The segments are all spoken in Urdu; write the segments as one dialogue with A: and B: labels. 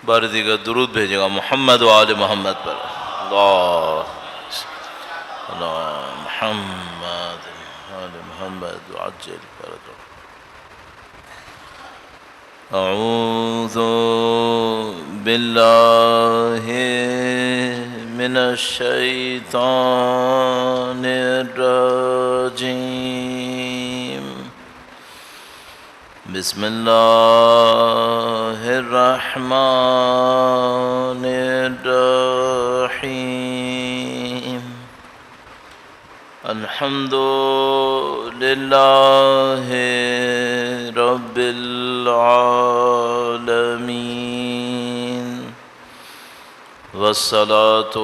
A: بار دیگر درود بھیجے گا محمد و آل محمد پر۔ اللہ محمد آل محمد وعجل فرجہ۔ اعوذ باللہ من الشیطان الرجیم، بسم اللہ الرحمن الرحیم، الحمد للہ رب العالمین، والصلاة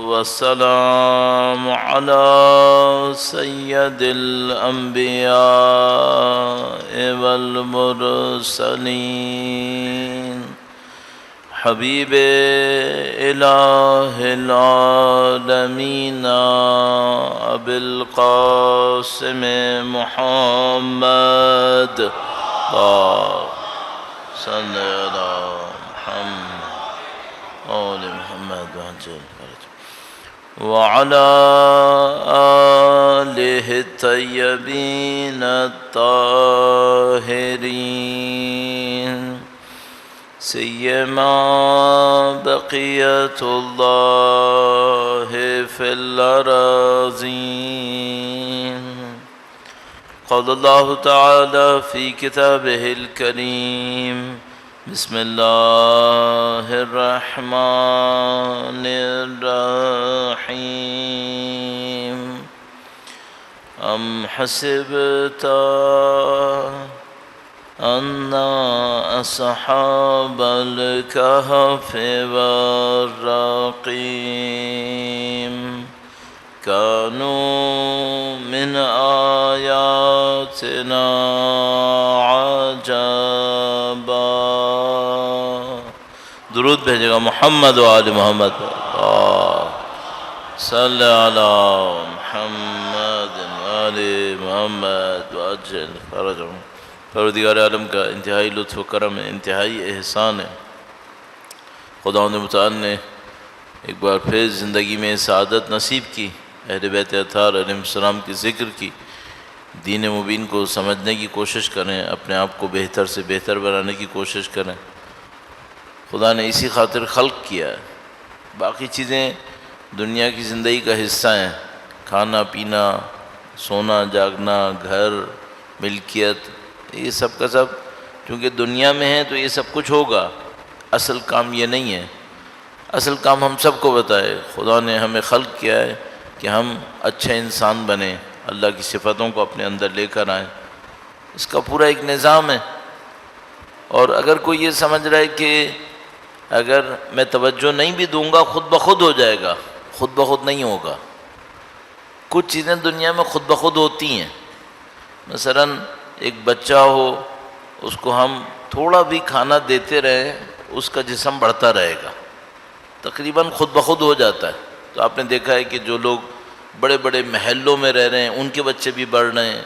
A: والسلام علی سید الانبیاء والمرسلین، حبیب الہ العالمین ابی القاسم محمد، صلی اللہ محمد آل محمد وعلى آلہ الطیبین الطاہرین، سیما بقیت اللہ فی الأراضین، قال اللہ تعالی فی کتابہ الکریم، بسم اللہ الرحمن الرحیم، ام حسبت ان اصحاب الکہف والرقیم كانوا من آياتنا عجبا۔ درود بھیجے گا محمد و آل محمد، صلی علی محمد و آل محمد وعجل فرجهم۔ پروردگار عالم کا انتہائی لطف و کرم ہے، انتہائی احسان ہے، خداوند متعال نے ایک بار پھر زندگی میں سعادت نصیب کی، اہل بیت اطہار علیہ السلام کی ذکر کی، دین مبین کو سمجھنے کی کوشش کریں، اپنے آپ کو بہتر سے بہتر بنانے کی کوشش کریں۔ خدا نے اسی خاطر خلق کیا ہے، باقی چیزیں دنیا کی زندگی کا حصہ ہیں، کھانا پینا، سونا جاگنا، گھر، ملکیت، یہ سب کا سب چونکہ دنیا میں ہے تو یہ سب کچھ ہوگا، اصل کام یہ نہیں ہے۔ اصل کام ہم سب کو بتائے، خدا نے ہمیں خلق کیا ہے کہ ہم اچھے انسان بنیں، اللہ کی صفتوں کو اپنے اندر لے کر آئیں، اس کا پورا ایک نظام ہے۔ اور اگر کوئی یہ سمجھ رہا ہے کہ اگر میں توجہ نہیں بھی دوں گا خود بخود ہو جائے گا، خود بخود نہیں ہوگا۔ کچھ چیزیں دنیا میں خود بخود ہوتی ہیں، مثلا ایک بچہ ہو، اس کو ہم تھوڑا بھی کھانا دیتے رہیں اس کا جسم بڑھتا رہے گا، تقریباً خود بخود ہو جاتا ہے۔ تو آپ نے دیکھا ہے کہ جو لوگ بڑے بڑے محلوں میں رہ رہے ہیں ان کے بچے بھی بڑھ رہے ہیں،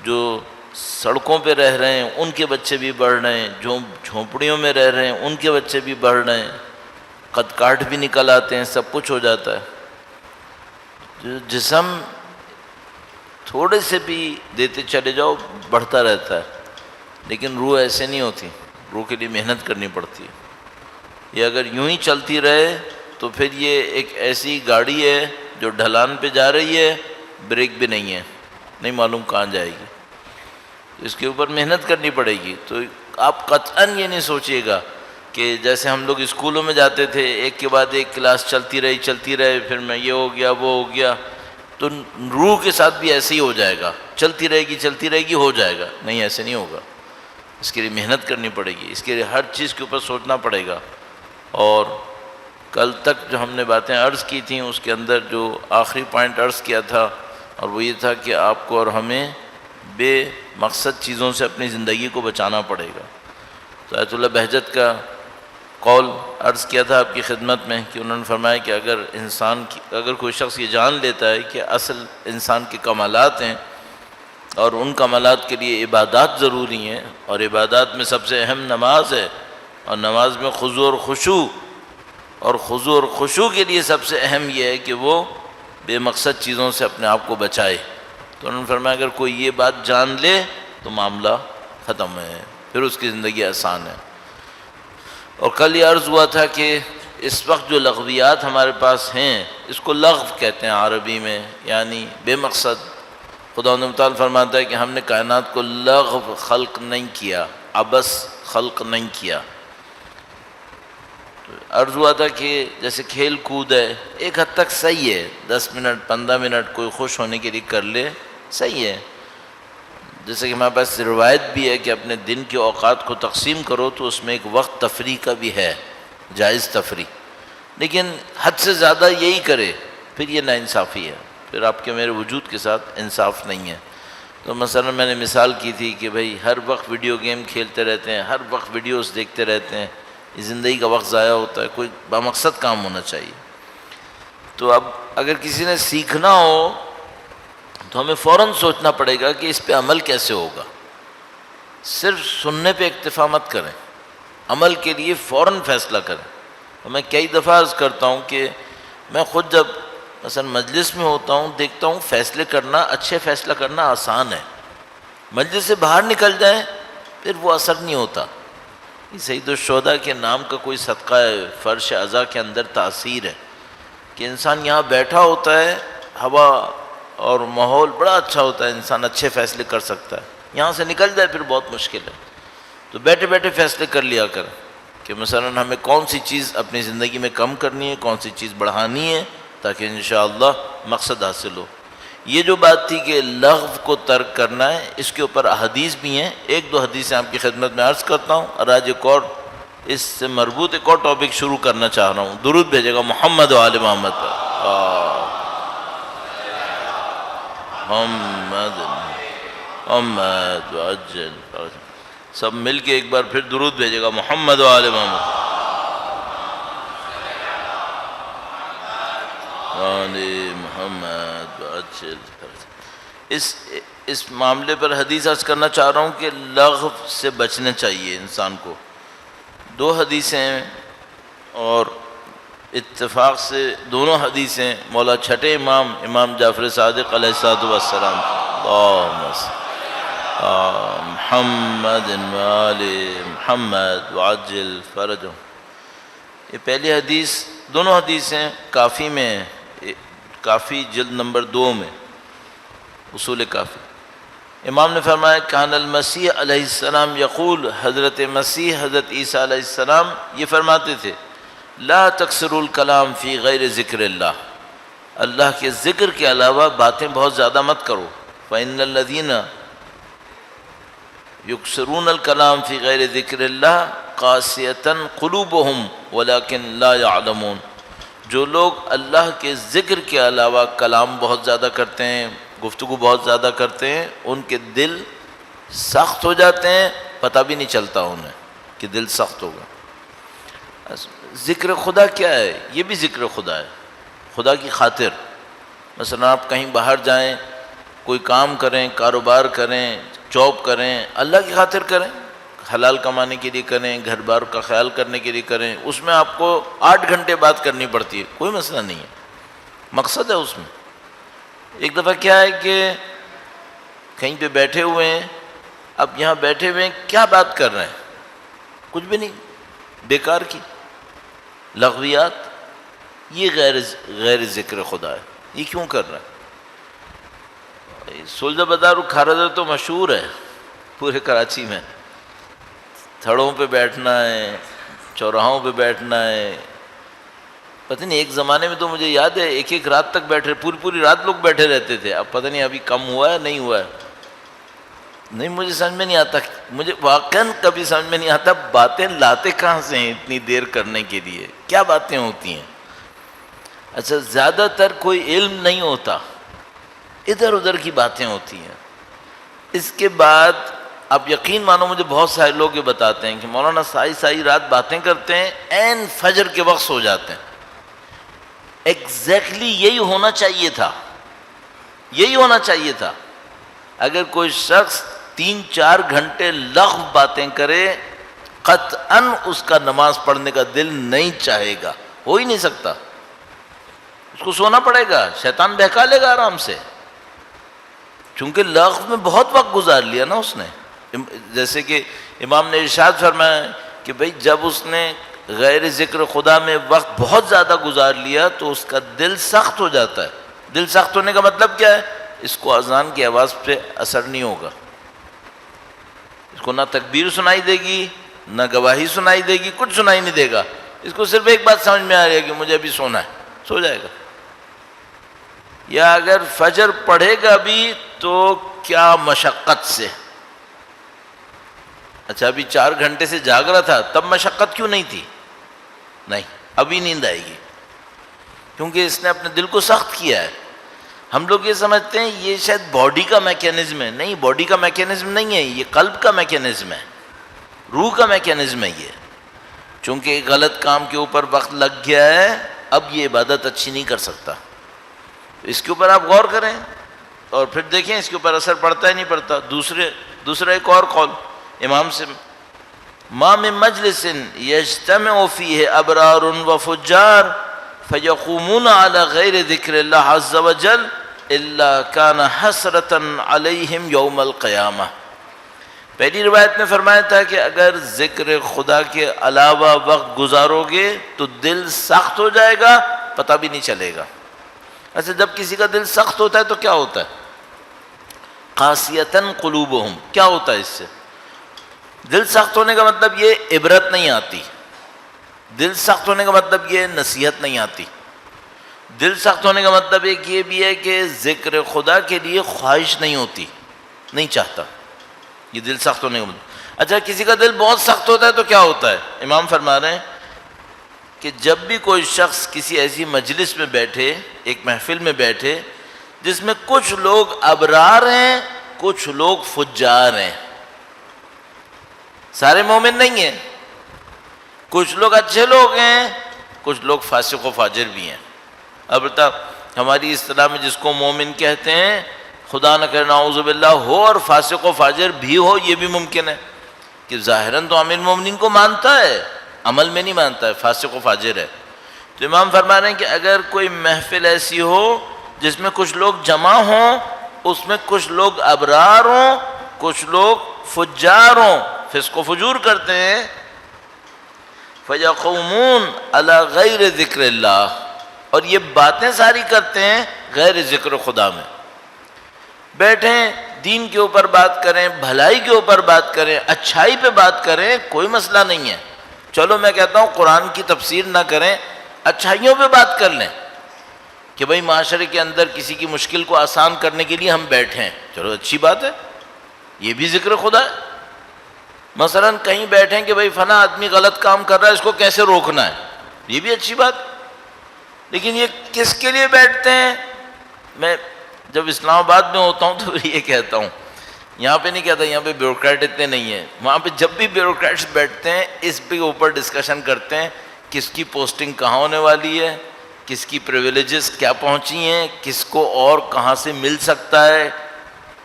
A: جو سڑکوں پہ رہ رہے ہیں ان کے بچے بھی بڑھ رہے ہیں، جو جھونپڑیوں میں رہ رہے ہیں ان کے بچے بھی بڑھ رہے ہیں، قد کاٹ بھی نکل آتے ہیں، سب کچھ ہو جاتا ہے۔ جو جسم تھوڑے سے بھی دیتے چلے جاؤ بڑھتا رہتا ہے، لیکن روح ایسے نہیں ہوتی، روح کے لیے محنت کرنی پڑتی ہے۔ یہ اگر یوں ہی چلتی رہے تو پھر یہ ایک ایسی گاڑی ہے جو ڈھلان پہ جا رہی ہے، بریک بھی نہیں ہے، نہیں معلوم کہاں جائے گی، اس کے اوپر محنت کرنی پڑے گی۔ تو آپ قطعاً یہ نہیں سوچیے گا کہ جیسے ہم لوگ اسکولوں میں جاتے تھے ایک کے بعد ایک کلاس چلتی رہے، پھر میں یہ ہو گیا وہ ہو گیا، تو روح کے ساتھ بھی ایسے ہی ہو جائے گا، چلتی رہے گی ہو جائے گا، نہیں ایسے نہیں ہوگا۔ اس کے لیے محنت کرنی پڑے گی، اس کے لیے ہر چیز کے اوپر سوچنا پڑے گا۔ اور کل تک جو ہم نے باتیں عرض کی تھیں اس کے اندر جو آخری پوائنٹ عرض کیا تھا، اور وہ یہ تھا کہ آپ کو اور ہمیں بے مقصد چیزوں سے اپنی زندگی کو بچانا پڑے گا۔ تو آیت اللہ بہجت کا قول عرض کیا تھا آپ کی خدمت میں کہ انہوں نے فرمایا کہ اگر کوئی شخص یہ جان لیتا ہے کہ اصل انسان کے کمالات ہیں اور ان کمالات کے لیے عبادات ضروری ہیں، اور عبادات میں سب سے اہم نماز ہے، اور نماز میں خضوع اور خشوع، اور خضوع اور خشوع کے لیے سب سے اہم یہ ہے کہ وہ بے مقصد چیزوں سے اپنے آپ کو بچائے۔ تو انہوں نے فرمایا اگر کوئی یہ بات جان لے تو معاملہ ختم ہے، پھر اس کی زندگی آسان ہے۔ اور کل یہ عرض ہوا تھا کہ اس وقت جو لغویات ہمارے پاس ہیں اس کو لغو کہتے ہیں عربی میں، یعنی بے مقصد۔ خدا متعال فرماتا ہے کہ ہم نے کائنات کو لغو خلق نہیں کیا، عبث خلق نہیں کیا۔ عرض ہوا تھا کہ جیسے کھیل کود ہے ایک حد تک صحیح ہے، 10 منٹ 15 منٹ کوئی خوش ہونے کے لیے کر لے صحیح ہے، جیسے کہ ہمارے پاس روایت بھی ہے کہ اپنے دن کے اوقات کو تقسیم کرو تو اس میں ایک وقت تفریح کا بھی ہے، جائز تفریح، لیکن حد سے زیادہ یہی کرے پھر یہ ناانصافی ہے، پھر آپ کے میرے وجود کے ساتھ انصاف نہیں ہے۔ تو مثلا میں نے مثال کی تھی کہ بھائی ہر وقت ویڈیو گیم کھیلتے رہتے ہیں، ہر وقت ویڈیوز دیکھتے رہتے ہیں، یہ زندگی کا وقت ضائع ہوتا ہے، کوئی بامقصد کام ہونا چاہیے۔ تو اب اگر کسی نے سیکھنا ہو تو ہمیں فوراً سوچنا پڑے گا کہ اس پہ عمل کیسے ہوگا۔ صرف سننے پہ اکتفا مت کریں، عمل کے لیے فوراً فیصلہ کریں۔ اور میں کئی دفعہ عرض کرتا ہوں کہ میں خود جب مثلا مجلس میں ہوتا ہوں دیکھتا ہوں فیصلے کرنا، اچھے فیصلہ کرنا آسان ہے، مجلس سے باہر نکل جائیں پھر وہ اثر نہیں ہوتا۔ سید الشہداء کے نام کا کوئی صدقہ ہے، فرش اعضاء کے اندر تاثیر ہے کہ انسان یہاں بیٹھا ہوتا ہے، ہوا اور ماحول بڑا اچھا ہوتا ہے، انسان اچھے فیصلے کر سکتا ہے، یہاں سے نکل جائے پھر بہت مشکل ہے۔ تو بیٹھے بیٹھے فیصلے کر لیا کر کہ مثلا ہمیں کون سی چیز اپنی زندگی میں کم کرنی ہے، کون سی چیز بڑھانی ہے، تاکہ انشاءاللہ مقصد حاصل ہو۔ یہ جو بات تھی کہ لغو کو ترک کرنا ہے، اس کے اوپر احادیث بھی ہیں، ایک دو حدیثیں آپ کی خدمت میں عرض کرتا ہوں، اور آج ایک اور اس سے مربوط ایک اور ٹاپک شروع کرنا چاہ رہا ہوں۔ درود بھیجے گا محمد و آل محمد پر۔ محمد محمد وعجل، سب مل کے ایک بار پھر درود بھیجے گا محمد و آل محمد۔ محمد وعجل۔ اس معاملے پر حدیث عرض کرنا چاہ رہا ہوں کہ لغو سے بچنا چاہیے انسان کو۔ دو حدیثیں ہیں اور اتفاق سے دونوں حدیثیں مولا چھٹے امام جعفر صادق علیہ السلام، اللہم محمد وآل محمد وعجل فرجهم۔ یہ پہلی حدیث، دونوں حدیثیں کافی میں ہیں، کافی جلد نمبر 2 میں، اصول کافی۔ امام نے فرمایا کان المسیح علیہ السلام یقول، حضرت مسیح حضرت عیسیٰ علیہ السلام یہ فرماتے تھے لا تکثروا الکلام فی غیر ذکر اللہ، اللہ کے ذکر کے علاوہ باتیں بہت زیادہ مت کرو، فإن الذین یکثرون الکلام فی غیر ذکر اللہ قاسیۃ قلوبہم ولکن لا یعلمون، جو لوگ اللہ کے ذکر کے علاوہ کلام بہت زیادہ کرتے ہیں، گفتگو بہت زیادہ کرتے ہیں، ان کے دل سخت ہو جاتے ہیں، پتہ بھی نہیں چلتا انہیں کہ دل سخت ہوگا۔ ذکر خدا کیا ہے؟ یہ بھی ذکر خدا ہے، خدا کی خاطر۔ مثلا آپ کہیں باہر جائیں، کوئی کام کریں، کاروبار کریں، جاب کریں، اللہ کی خاطر کریں، حلال کمانے کے لیے کریں، گھر بار کا خیال کرنے کے لیے کریں، اس میں آپ کو 8 گھنٹے بات کرنی پڑتی ہے، کوئی مسئلہ نہیں ہے، مقصد ہے اس میں۔ ایک دفعہ کیا ہے کہ کہیں پہ بیٹھے ہوئے ہیں، اب یہاں بیٹھے ہوئے ہیں، کیا بات کر رہے ہیں؟ کچھ بھی نہیں، بیکار کی لغویات، یہ غیر ذکر خدا ہے، یہ کیوں کر رہا ہے؟ سلجھا بازار کھارا تو مشہور ہے پورے کراچی میں، تھڑوں پہ بیٹھنا ہے، چوراہوں پہ بیٹھنا ہے، پتہ نہیں ایک زمانے میں تو مجھے یاد ہے ایک رات تک بیٹھے، پوری رات لوگ بیٹھے رہتے تھے، اب پتہ نہیں ابھی کم ہوا ہے نہیں ہوا ہے، نہیں مجھے سمجھ میں نہیں آتا، مجھے واقعاً کبھی سمجھ میں نہیں آتا باتیں لاتے کہاں سے ہیں اتنی دیر کرنے کے لیے، کیا باتیں ہوتی ہیں؟ اچھا زیادہ تر کوئی علم نہیں ہوتا، ادھر ادھر کی باتیں ہوتی ہیں۔ اس کے بعد آپ یقین مانو مجھے بہت سارے لوگ یہ بتاتے ہیں کہ مولانا ساری رات باتیں کرتے ہیں، عین فجر کے وقت سو جاتے ہیں۔ ایگزیکٹلی یہی ہونا چاہیے تھا، یہی ہونا چاہیے تھا۔ اگر کوئی شخص 3-4 گھنٹے لغو باتیں کرے قطعاً اس کا نماز پڑھنے کا دل نہیں چاہے گا، ہو ہی نہیں سکتا، اس کو سونا پڑے گا، شیطان بہکا لے گا آرام سے، چونکہ لغو میں بہت وقت گزار لیا نا اس نے. جیسے کہ امام نے ارشاد فرمایا کہ بھئی جب اس نے غیر ذکر خدا میں وقت بہت زیادہ گزار لیا تو اس کا دل سخت ہو جاتا ہے. دل سخت ہونے کا مطلب کیا ہے؟ اس کو اذان کی آواز پہ اثر نہیں ہوگا، اس کو نہ تکبیر سنائی دے گی، نہ گواہی سنائی دے گی، کچھ سنائی نہیں دے گا، اس کو صرف ایک بات سمجھ میں آ رہی ہے کہ مجھے ابھی سونا ہے، سو جائے گا. یا اگر فجر پڑھے گا بھی تو کیا مشقت سے. اچھا ابھی 4 گھنٹے سے جاگ رہا تھا، تب مشقت کیوں نہیں تھی؟ نہیں، ابھی نیند آئے گی کیونکہ اس نے اپنے دل کو سخت کیا ہے. ہم لوگ یہ سمجھتے ہیں یہ شاید باڈی کا میکینزم ہے، نہیں، باڈی کا میکینزم نہیں ہے، یہ قلب کا میکینزم ہے، روح کا میکینزم ہے. یہ چونکہ ایک غلط کام کے اوپر وقت لگ گیا ہے، اب یہ عبادت اچھی نہیں کر سکتا. اس کے اوپر آپ غور کریں اور پھر دیکھیں اس کے اوپر اثر پڑتا ہے نہیں پڑتا. دوسرا ایک اور قول امام سے، ما من مجلس یجتمع فیہ ابرار و فجار فیقومون علی غیر ذکر اللہ عز وجل الا کان حسرۃ علیہم یوم القیامہ. پہلی روایت میں فرمایا تھا کہ اگر ذکر خدا کے علاوہ وقت گزارو گے تو دل سخت ہو جائے گا، پتہ بھی نہیں چلے گا. ایسے جب کسی کا دل سخت ہوتا ہے تو کیا ہوتا ہے؟ قاسیۃ قلوبہم. کیا ہوتا ہے اس سے؟ دل سخت ہونے کا مطلب یہ عبرت نہیں آتی، دل سخت ہونے کا مطلب یہ نصیحت نہیں آتی، دل سخت ہونے کا مطلب ایک یہ بھی ہے کہ ذکر خدا کے لیے خواہش نہیں ہوتی، نہیں چاہتا. یہ دل سخت ہونے کا مطلب. اچھا کسی کا دل بہت سخت ہوتا ہے تو کیا ہوتا ہے؟ امام فرما رہے ہیں کہ جب بھی کوئی شخص کسی ایسی مجلس میں بیٹھے، ایک محفل میں بیٹھے جس میں کچھ لوگ ابرار ہیں، کچھ لوگ فجار ہیں، سارے مومن نہیں ہیں، کچھ لوگ اچھے لوگ ہیں، کچھ لوگ فاسق و فاجر بھی ہیں. البتہ ہماری اصطلاح میں جس کو مومن کہتے ہیں، خدا نہ کرے نعوذ باللہ ہو اور فاسق و فاجر بھی ہو، یہ بھی ممکن ہے کہ ظاہراً تو امیر مومنین کو مانتا ہے، عمل میں نہیں مانتا ہے، فاسق و فاجر ہے. تو امام فرما رہے ہیں کہ اگر کوئی محفل ایسی ہو جس میں کچھ لوگ جمع ہوں، اس میں کچھ لوگ ابرار ہوں، کچھ لوگ فجار ہوں، فسق و فجور کرتے ہیں، فَيَقُومُونَ عَلَى غَيْرِ ذِكْرِ اللَّهِ، اور یہ باتیں ساری کرتے ہیں غیر ذکر خدا میں. بیٹھیں دین کے اوپر بات کریں، بھلائی کے اوپر بات کریں، اچھائی پہ بات کریں، کوئی مسئلہ نہیں ہے. چلو میں کہتا ہوں قرآن کی تفسیر نہ کریں، اچھائیوں پہ بات کر لیں کہ بھئی معاشرے کے اندر کسی کی مشکل کو آسان کرنے کے لیے ہم بیٹھے ہیں، چلو اچھی بات ہے، یہ بھی ذکر خدا ہے. مثلا کہیں بیٹھیں کہ بھئی فلاں آدمی غلط کام کر رہا ہے، اس کو کیسے روکنا ہے، یہ بھی اچھی بات. لیکن یہ کس کے لیے بیٹھتے ہیں؟ میں جب اسلام آباد میں ہوتا ہوں تو یہ کہتا ہوں، یہاں پہ نہیں کہتا یہاں پہ بیوروکریٹ اتنے نہیں ہیں، وہاں پہ جب بھی بیوروکریٹس بیٹھتے ہیں اس پہ اوپر ڈسکشن کرتے ہیں کس کی پوسٹنگ کہاں ہونے والی ہے، کس کی پریویلیجز کیا پہنچی ہیں، کس کو اور کہاں سے مل سکتا ہے،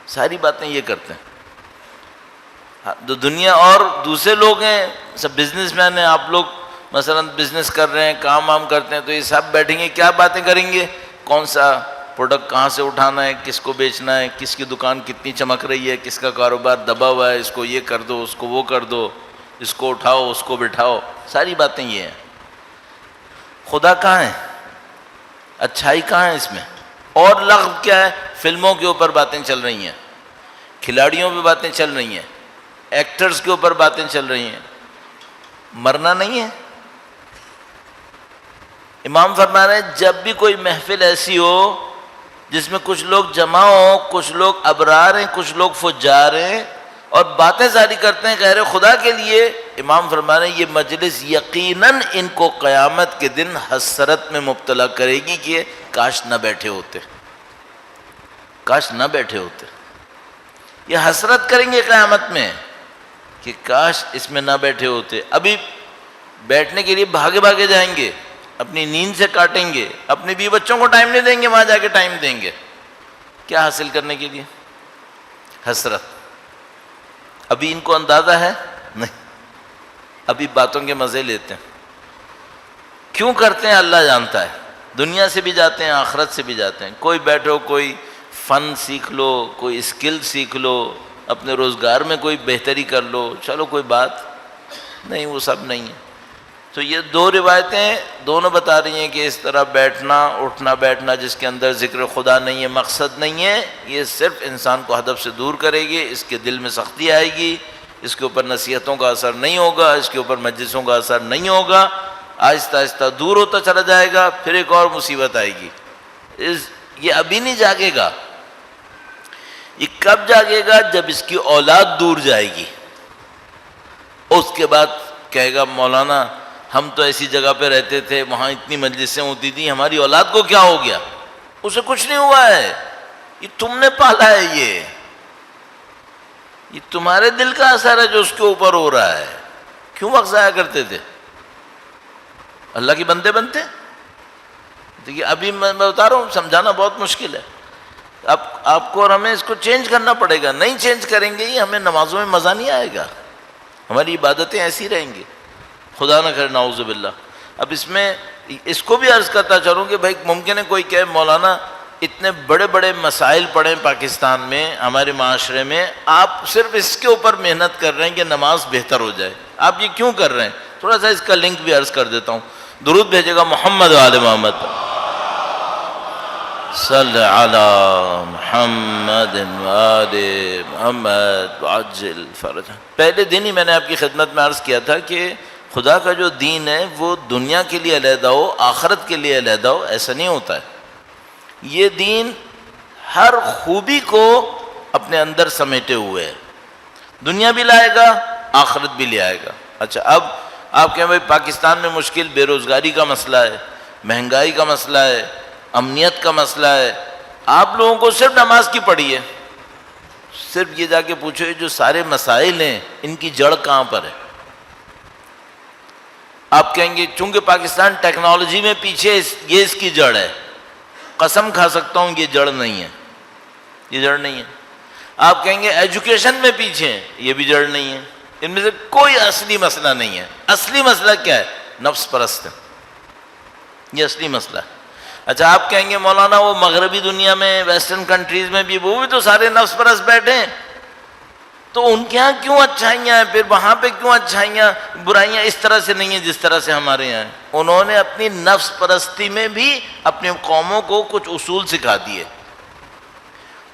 A: ساری باتیں یہ کرتے ہیں. تو دنیا اور دوسرے لوگ ہیں، سب بزنس مین ہیں، آپ لوگ مثلا بزنس کر رہے ہیں، کام وام کرتے ہیں، تو یہ سب بیٹھیں گے کیا باتیں کریں گے؟ کون سا پروڈکٹ کہاں سے اٹھانا ہے، کس کو بیچنا ہے، کس کی دکان کتنی چمک رہی ہے، کس کا کاروبار دبا ہوا ہے، اس کو یہ کر دو، اس کو وہ کر دو، اس کو اٹھاؤ، اس کو بٹھاؤ، ساری باتیں یہ ہیں. خدا کہاں ہے؟ اچھائی کہاں ہے اس میں؟ اور لغو کیا ہے؟ فلموں کے اوپر باتیں چل رہی ہیں، کھلاڑیوں پہ باتیں چل رہی ہیں، ایکٹرز کے اوپر باتیں چل رہی ہیں، مرنا نہیں ہے. امام فرما رہے ہیں جب بھی کوئی محفل ایسی ہو جس میں کچھ لوگ جمع ہوں، کچھ لوگ ابرار ہیں، کچھ لوگ فجار ہیں، اور باتیں جاری کرتے ہیں غیر خدا کے لیے، امام فرما رہے ہیں یہ مجلس یقیناً ان کو قیامت کے دن حسرت میں مبتلا کرے گی کہ کاش نہ بیٹھے ہوتے، کاش نہ بیٹھے ہوتے. یہ حسرت کریں گے قیامت میں کہ کاش اس میں نہ بیٹھے ہوتے. ابھی بیٹھنے کے لیے بھاگے بھاگے جائیں گے، اپنی نیند سے کاٹیں گے، اپنے بیوی بچوں کو ٹائم نہیں دیں گے، وہاں جا کے ٹائم دیں گے، کیا حاصل کرنے کے لیے؟ حسرت. ابھی ان کو اندازہ ہے نہیں. ابھی باتوں کے مزے لیتے ہیں. کیوں کرتے ہیں اللہ جانتا ہے. دنیا سے بھی جاتے ہیں, آخرت سے بھی جاتے ہیں. کوئی بیٹھو, کوئی فن سیکھ لو, کوئی اسکل سیکھ لو, اپنے روزگار میں کوئی بہتری کر لو, چلو کوئی بات نہیں, وہ سب نہیں ہے. تو یہ دو روایتیں دونوں بتا رہی ہیں کہ اس طرح بیٹھنا اٹھنا بیٹھنا جس کے اندر ذکر خدا نہیں ہے, مقصد نہیں ہے, یہ صرف انسان کو ہدف سے دور کرے گی. اس کے دل میں سختی آئے گی, اس کے اوپر نصیحتوں کا اثر نہیں ہوگا, اس کے اوپر مجلسوں کا اثر نہیں ہوگا, آہستہ آہستہ دور ہوتا چلا جائے گا. پھر ایک اور مصیبت آئے گی. یہ ابھی نہیں جاگے گا. یہ کب جاگے گا؟ جب اس کی اولاد دور جائے گی. اس کے بعد کہے گا مولانا ہم تو ایسی جگہ پہ رہتے تھے, وہاں اتنی مجلسیں ہوتی تھیں, ہماری اولاد کو کیا ہو گیا؟ اسے کچھ نہیں ہوا ہے, یہ تم نے پالا ہے, یہ تمہارے دل کا اثر ہے جو اس کے اوپر ہو رہا ہے. کیوں وقت ضائع کرتے تھے؟ اللہ کے بندے بنتے. دیکھیے ابھی میں بتا رہا ہوں, سمجھانا بہت مشکل ہے. اب آپ کو اور ہمیں اس کو چینج کرنا پڑے گا. نہیں چینج کریں گے ہمیں نمازوں میں مزہ نہیں آئے گا, ہماری عبادتیں ایسی رہیں گی, خدا نہ کرے نعوذ باللہ. اب اس میں اس کو بھی عرض کرتا چلوں کہ بھائی ممکن ہے کوئی کہے مولانا اتنے بڑے بڑے مسائل پڑے پاکستان میں, ہمارے معاشرے میں, آپ صرف اس کے اوپر محنت کر رہے ہیں کہ نماز بہتر ہو جائے, آپ یہ کیوں کر رہے ہیں؟ تھوڑا سا اس کا لنک بھی عرض کر دیتا ہوں. درود بھیجے گا محمد و آل محمد, صلی علی محمد و آل محمد وعجل فرجہ. پہلے دن ہی میں نے آپ کی خدمت میں عرض کیا تھا کہ خدا کا جو دین ہے وہ دنیا کے لیے علیحدہ ہو, آخرت کے لیے علیحدہ ہو, ایسا نہیں ہوتا ہے. یہ دین ہر خوبی کو اپنے اندر سمیٹے ہوئے ہے, دنیا بھی لائے گا, آخرت بھی لے آئے گا. اچھا اب آپ کہیں بھائی پاکستان میں مشکل بے روزگاری کا مسئلہ ہے, مہنگائی کا مسئلہ ہے, امنیت کا مسئلہ ہے. آپ لوگوں کو صرف نماز کی پڑھی ہے. صرف یہ جا کے پوچھو یہ جو سارے مسائل ہیں ان کی جڑ کہاں پر ہے؟ آپ کہیں گے چونکہ پاکستان ٹیکنالوجی میں پیچھے یہ اس کی جڑ ہے. قسم کھا سکتا ہوں یہ جڑ نہیں ہے, یہ جڑ نہیں ہے. آپ کہیں گے ایجوکیشن میں پیچھے ہیں, یہ بھی جڑ نہیں ہے. ان میں سے کوئی اصلی مسئلہ نہیں ہے. اصلی مسئلہ کیا ہے؟ نفس پرست ہے, یہ اصلی مسئلہ ہے. اچھا آپ کہیں گے مولانا وہ مغربی دنیا میں ویسٹرن کنٹریز میں بھی وہ بھی تو سارے نفس پرست بیٹھے ہیں, تو ان کے ہاں کیوں اچھائیاں ہیں, پھر وہاں پہ کیوں اچھائیاں, برائیاں اس طرح سے نہیں ہیں جس طرح سے ہمارے یہاں ہیں. انہوں نے اپنی نفس پرستی میں بھی اپنی قوموں کو کچھ اصول سکھا دیے,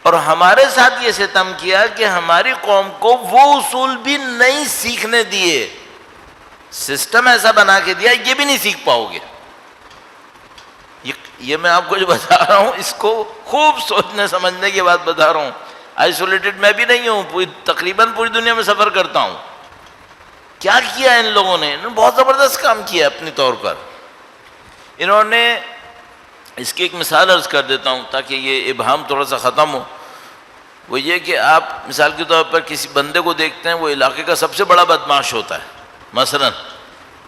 A: اور ہمارے ساتھ یہ ستم کیا کہ ہماری قوم کو وہ اصول بھی نہیں سیکھنے دیے. سسٹم ایسا بنا کے دیا یہ بھی نہیں سیکھ پاؤ گے. یہ میں آپ کو جو بتا رہا ہوں اس کو خوب سوچنے سمجھنے کی بات بتا رہا ہوں. آئسولیٹڈ میں بھی نہیں ہوں, تقریباً پوری دنیا میں سفر کرتا ہوں. کیا کیا ان لوگوں نے؟ انہوں نے بہت زبردست کام کیا اپنے طور پر. انہوں نے اس کی ایک مثال عرض کر دیتا ہوں تاکہ یہ ابہام تھوڑا سا ختم ہو. وہ یہ کہ آپ مثال کے طور پر کسی بندے کو دیکھتے ہیں وہ علاقے کا سب سے بڑا بدمعاش ہوتا ہے.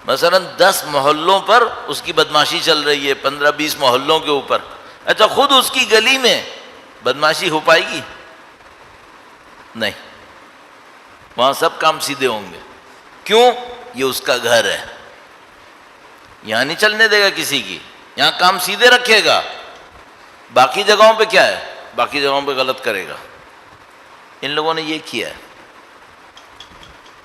A: مثلاً 10 محلوں پر اس کی بدمعاشی چل رہی ہے, 15-20 محلوں کے اوپر. اچھا خود اس کی گلی میں بدمعاشی ہو پائے گی؟ نہیں, وہاں سب کام سیدھے ہوں گے. کیوں؟ یہ اس کا گھر ہے, یہاں نہیں چلنے دے گا کسی کی, یہاں کام سیدھے رکھے گا. باقی جگہوں پہ کیا ہے؟ باقی جگہوں پہ غلط کرے گا. ان لوگوں نے یہ کیا ہے.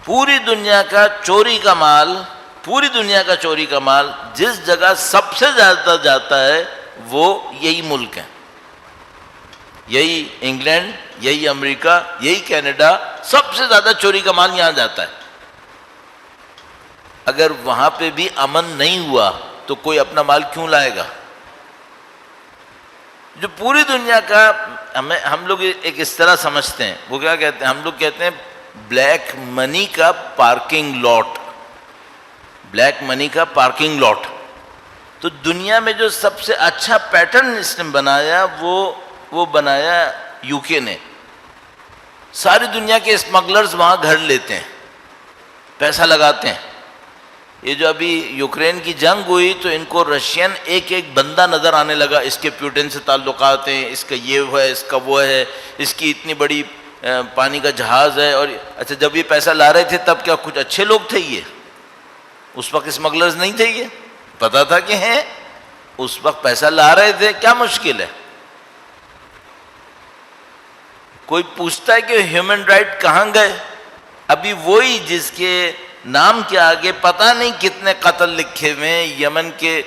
A: پوری دنیا کا چوری کا مال, پوری دنیا کا چوری کا مال جس جگہ سب سے زیادہ جاتا ہے وہ یہی ملک ہیں, یہی انگلینڈ, یہی امریکہ, یہی کینیڈا. سب سے زیادہ چوری کا مال یہاں جاتا ہے. اگر وہاں پہ بھی امن نہیں ہوا تو کوئی اپنا مال کیوں لائے گا؟ جو پوری دنیا کا ہم لوگ ایک اس طرح سمجھتے ہیں, وہ کیا کہتے ہیں, ہم لوگ کہتے ہیں بلیک منی کا پارکنگ لاٹ, بلیک منی کا پارکنگ لاٹ. تو دنیا میں جو سب سے اچھا پیٹرن اس نے بنایا وہ بنایا یو کے نے. ساری دنیا کے اسمگلرز وہاں گھر لیتے ہیں, پیسہ لگاتے ہیں. یہ جو ابھی یوکرین کی جنگ ہوئی تو ان کو رشین ایک بندہ نظر آنے لگا, اس کے پیوٹن سے تعلقات ہیں, اس کا یہ ہے, اس کا وہ ہے, اس کی اتنی بڑی پانی کا جہاز ہے. اور اچھا جب یہ پیسہ لا رہے تھے تب کیا کچھ اچھے لوگ تھے؟ یہ اس وقت اسمگلرز نہیں تھے، یہ پتا تھا کہ ہیں، اس وقت پیسہ لا رہے تھے، کیا مشکل ہے؟ کوئی پوچھتا ہے کہ ہیومن رائٹ کہاں گئے؟ ابھی وہی جس کے نام کے آگے پتہ نہیں کتنے قتل لکھے ہوئے ہیں، یمن کے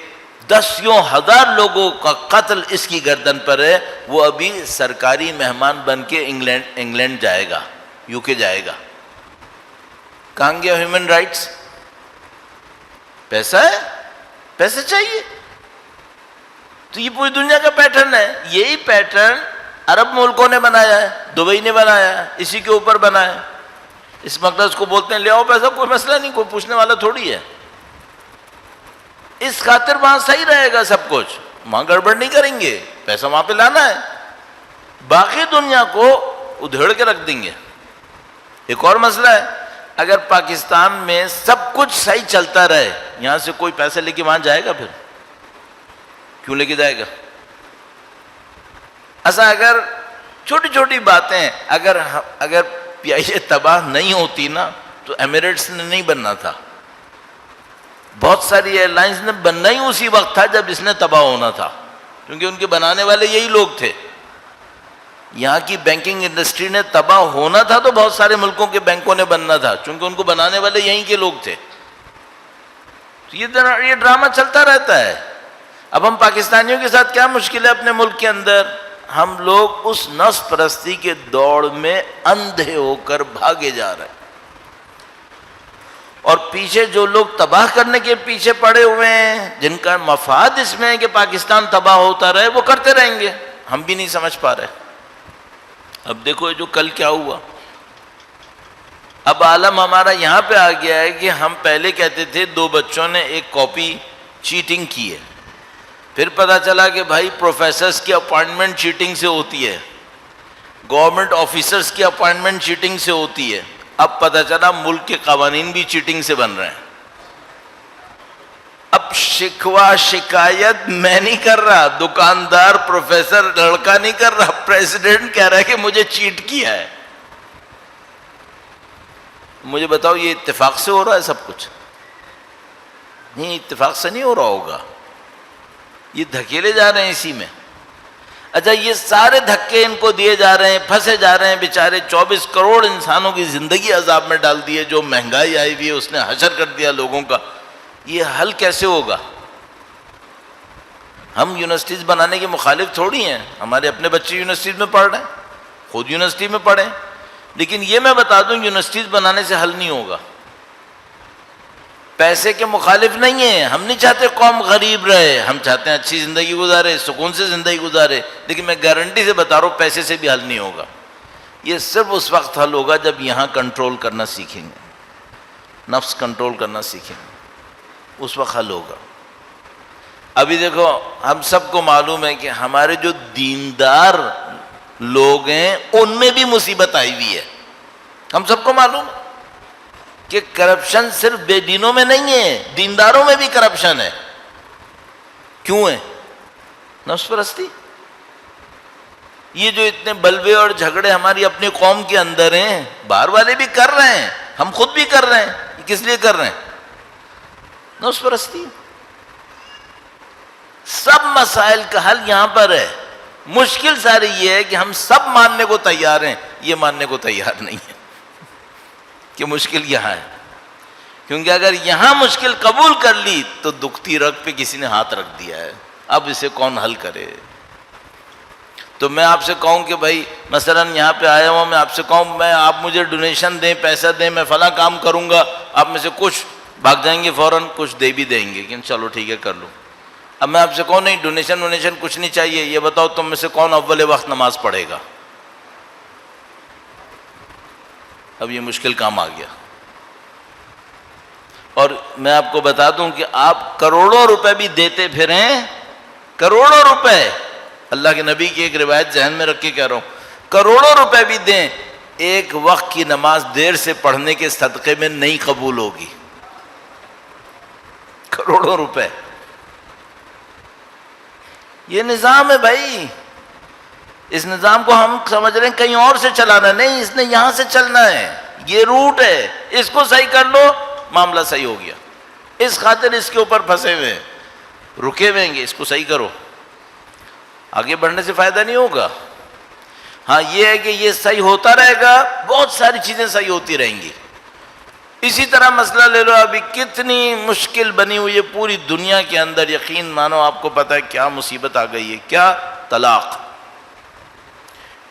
A: 10,000 لوگوں کا قتل اس کی گردن پر ہے، وہ ابھی سرکاری مہمان بن کے انگلینڈ جائے گا، یو کے جائے گا۔ کہاں گیا ہیومن رائٹس؟ پیسہ ہے، پیسہ چاہیے۔ تو یہ پوری دنیا کا پیٹرن ہے، یہی پیٹرن عرب ملکوں نے بنایا ہے، دبئی نے بنایا ہے، اسی کے اوپر بنا ہے۔ اس مقدس کو بولتے ہیں لے آؤ پیسہ، کوئی مسئلہ نہیں، کوئی پوچھنے والا تھوڑی ہے۔ اس خاطر وہاں صحیح رہے گا سب کچھ، وہاں گڑبڑ نہیں کریں گے، پیسہ وہاں پہ لانا ہے، باقی دنیا کو ادھیڑ کے رکھ دیں گے۔ ایک اور مسئلہ ہے، اگر پاکستان میں سب کچھ صحیح چلتا رہے، یہاں سے کوئی پیسہ لے کے وہاں جائے گا؟ پھر کیوں لے کے جائے گا؟ ایسا اگر چھوٹی چھوٹی باتیں اگر پی آئی اے تباہ نہیں ہوتی نا تو ایمریٹس نے نہیں بننا تھا، بہت ساری ایئر لائنز نے بننا ہی اسی وقت تھا جب اس نے تباہ ہونا تھا، کیونکہ ان کے بنانے والے یہی لوگ تھے۔ یہاں کی بینکنگ انڈسٹری نے تباہ ہونا تھا تو بہت سارے ملکوں کے بینکوں نے بننا تھا، چونکہ ان کو بنانے والے یہیں کے لوگ تھے۔ یہ ڈرامہ چلتا رہتا ہے۔ اب ہم پاکستانیوں کے ساتھ کیا مشکل ہے اپنے ملک کے اندر؟ ہم لوگ اس نفس پرستی کے دوڑ میں اندھے ہو کر بھاگے جا رہے ہیں، اور پیچھے جو لوگ تباہ کرنے کے پیچھے پڑے ہوئے ہیں، جن کا مفاد اس میں ہے کہ پاکستان تباہ ہوتا رہے، وہ کرتے رہیں گے، ہم بھی نہیں سمجھ پا رہے۔ اب دیکھو جو کل کیا ہوا، اب عالم ہمارا یہاں پہ آ گیا ہے کہ ہم پہلے کہتے تھے 2 بچوں نے ایک کاپی چیٹنگ کی ہے، پھر پتا چلا کہ بھائی پروفیسرز کی اپوائنٹمنٹ چیٹنگ سے ہوتی ہے، گورنمنٹ آفیسرز کی اپوائنٹمنٹ چیٹنگ سے ہوتی ہے، اب پتا چلا ملک کے قوانین بھی چیٹنگ سے بن رہے ہیں۔ اب شکوہ شکایت میں نہیں کر رہا، دکاندار پروفیسر لڑکا نہیں کر رہا، پریزیڈنٹ کہہ رہا ہے کہ مجھے چیٹ کیا ہے۔ مجھے بتاؤ یہ اتفاق سے ہو رہا ہے سب کچھ؟ نہیں، اتفاق سے نہیں ہو رہا ہوگا، یہ دھکیلے جا رہے ہیں اسی میں۔ اچھا یہ سارے دھکے ان کو دیے جا رہے ہیں، پھنسے جا رہے ہیں بیچارے، 24 کروڑ انسانوں کی زندگی عذاب میں ڈال دی ہے، جو مہنگائی آئی ہوئی ہے اس نے حشر کر دیا لوگوں کا، یہ حل کیسے ہوگا؟ ہم یونیورسٹیز بنانے کے مخالف تھوڑی ہیں، ہمارے اپنے بچے یونیورسٹیز میں پڑھ رہے ہیں، خود یونیورسٹی میں پڑھیں، لیکن یہ میں بتا دوں یونیورسٹیز بنانے سے حل نہیں ہوگا۔ پیسے کے مخالف نہیں ہیں، ہم نہیں چاہتے قوم غریب رہے، ہم چاہتے ہیں اچھی زندگی گزارے، سکون سے زندگی گزارے، لیکن میں گارنٹی سے بتا رہا ہوں پیسے سے بھی حل نہیں ہوگا۔ یہ صرف اس وقت حل ہوگا جب یہاں کنٹرول کرنا سیکھیں گے، نفس کنٹرول کرنا سیکھیں گے، اس وقت حل ہوگا۔ ابھی دیکھو ہم سب کو معلوم ہے کہ ہمارے جو دیندار لوگ ہیں ان میں بھی مصیبت آئی ہوئی ہے، ہم سب کو معلوم ہے کہ کرپشن صرف بے دینوں میں نہیں ہے، دینداروں میں بھی کرپشن ہے۔ کیوں ہے؟ نفس پرستی۔ یہ جو اتنے بلوے اور جھگڑے ہماری اپنی قوم کے اندر ہیں، باہر والے بھی کر رہے ہیں، ہم خود بھی کر رہے ہیں، یہ کس لیے کر رہے ہیں؟ نفس پرستی۔ سب مسائل کا حل یہاں پر ہے، مشکل ساری یہ ہے کہ ہم سب ماننے کو تیار ہیں، یہ ماننے کو تیار نہیں ہے کہ مشکل یہاں ہے، کیونکہ اگر یہاں مشکل قبول کر لی تو دکھتی رگ پہ کسی نے ہاتھ رکھ دیا ہے، اب اسے کون حل کرے؟ تو میں آپ سے کہوں کہ بھائی مثلا یہاں پہ آیا ہوں، میں آپ سے کہوں میں آپ مجھے ڈونیشن دیں، پیسہ دیں، میں فلاں کام کروں گا، آپ میں سے کچھ بھاگ جائیں گے فوراً، کچھ دے بھی دیں گے کہ چلو ٹھیک ہے کر لوں۔ اب میں آپ سے کہوں نہیں ڈونیشن کچھ نہیں چاہیے، یہ بتاؤ تم میں سے کون اول وقت نماز پڑھے گا؟ اب یہ مشکل کام آ گیا۔ اور میں آپ کو بتا دوں کہ آپ کروڑوں روپے بھی دیتے پھریں، کروڑوں روپے، اللہ کے نبی کی ایک روایت ذہن میں رکھ کے کہہ رہا ہوں، کروڑوں روپے بھی دیں، ایک وقت کی نماز دیر سے پڑھنے کے صدقے میں نہیں قبول ہوگی۔ کروڑوں روپے، یہ نظام ہے بھائی، اس نظام کو ہم سمجھ رہے ہیں کہیں اور سے چلانا، نہیں، اس نے یہاں سے چلنا ہے، یہ روٹ ہے، اس کو صحیح کر لو معاملہ صحیح ہو گیا۔ اس خاطر اس کے اوپر پھنسے ہوئے ہیں، رکے ہوئے ہیں، اس کو صحیح کرو، آگے بڑھنے سے فائدہ نہیں ہوگا۔ ہاں یہ ہے کہ یہ صحیح ہوتا رہے گا، بہت ساری چیزیں صحیح ہوتی رہیں گی۔ اسی طرح مسئلہ لے لو، ابھی کتنی مشکل بنی ہوئی ہے پوری دنیا کے اندر، یقین مانو آپ کو پتہ ہے کیا مصیبت آ گئی ہے، کیا؟ طلاق۔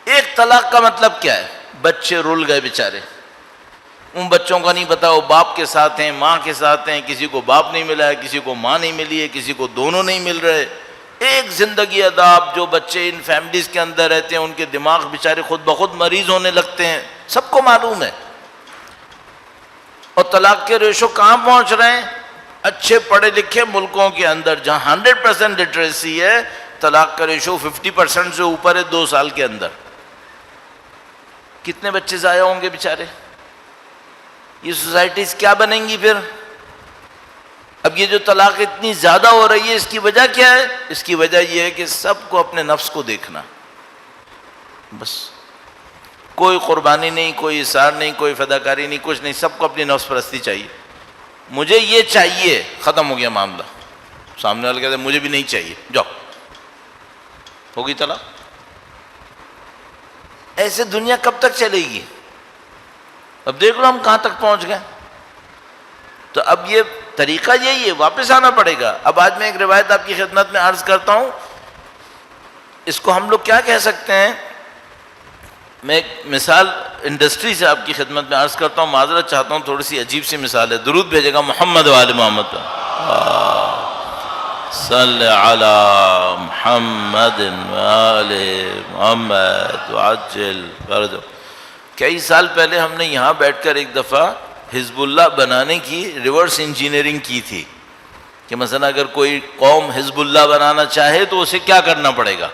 A: ایک طلاق کا مطلب کیا ہے؟ بچے رول گئے بیچارے، ان بچوں کا نہیں پتا وہ باپ کے ساتھ ہیں ماں کے ساتھ ہیں، کسی کو باپ نہیں ملا ہے، کسی کو ماں نہیں ملی ہے، کسی کو دونوں نہیں مل رہے۔ ایک زندگی عذاب، جو بچے ان فیملیز کے اندر رہتے ہیں ان کے دماغ بیچارے خود بخود مریض ہونے لگتے ہیں، سب کو معلوم ہے۔ اور طلاق کے ریشو کہاں پہنچ رہے ہیں؟ اچھے پڑھے لکھے ملکوں کے اندر جہاں 100% لٹریسی ہے، طلاق کا ریشو 50% سے اوپر ہے 2 سال کے اندر۔ کتنے بچے ضائع ہوں گے بیچارے؟ یہ سوسائٹیز کیا بنیں گی پھر؟ اب یہ جو طلاق اتنی زیادہ ہو رہی ہے، اس کی وجہ کیا ہے؟ اس کی وجہ یہ ہے کہ سب کو اپنے نفس کو دیکھنا، بس کوئی قربانی نہیں، کوئی اثار نہیں، کوئی فداکاری نہیں، کچھ نہیں، سب کو اپنی نفس پرستی چاہیے۔ مجھے یہ چاہیے، ختم ہو گیا معاملہ۔ سامنے والے کہتے ہیں مجھے بھی نہیں چاہیے، جاؤ، ہوگی طلاق۔ ایسے دنیا کب تک چلے گی؟ اب دیکھ لو ہم کہاں تک پہنچ گئے۔ تو اب یہ طریقہ یہی ہے، واپس آنا پڑے گا۔ اب آج میں ایک روایت آپ کی خدمت میں عرض کرتا ہوں، اس کو ہم لوگ کیا کہہ سکتے ہیں؟ میں ایک مثال انڈسٹری سے آپ کی خدمت میں عرض کرتا ہوں، معذرت چاہتا ہوں، تھوڑی سی عجیب سی مثال ہے۔ درود بھیجے گا محمد وآل محمد، صلی علی محمد وآل محمد وعجل فرجہ۔ کئی سال پہلے ہم نے یہاں بیٹھ کر ایک دفعہ حزب اللہ بنانے کی ریورس انجینئرنگ کی تھی، کہ مثلا اگر کوئی قوم حزب اللہ بنانا چاہے تو اسے کیا کرنا پڑے گا۔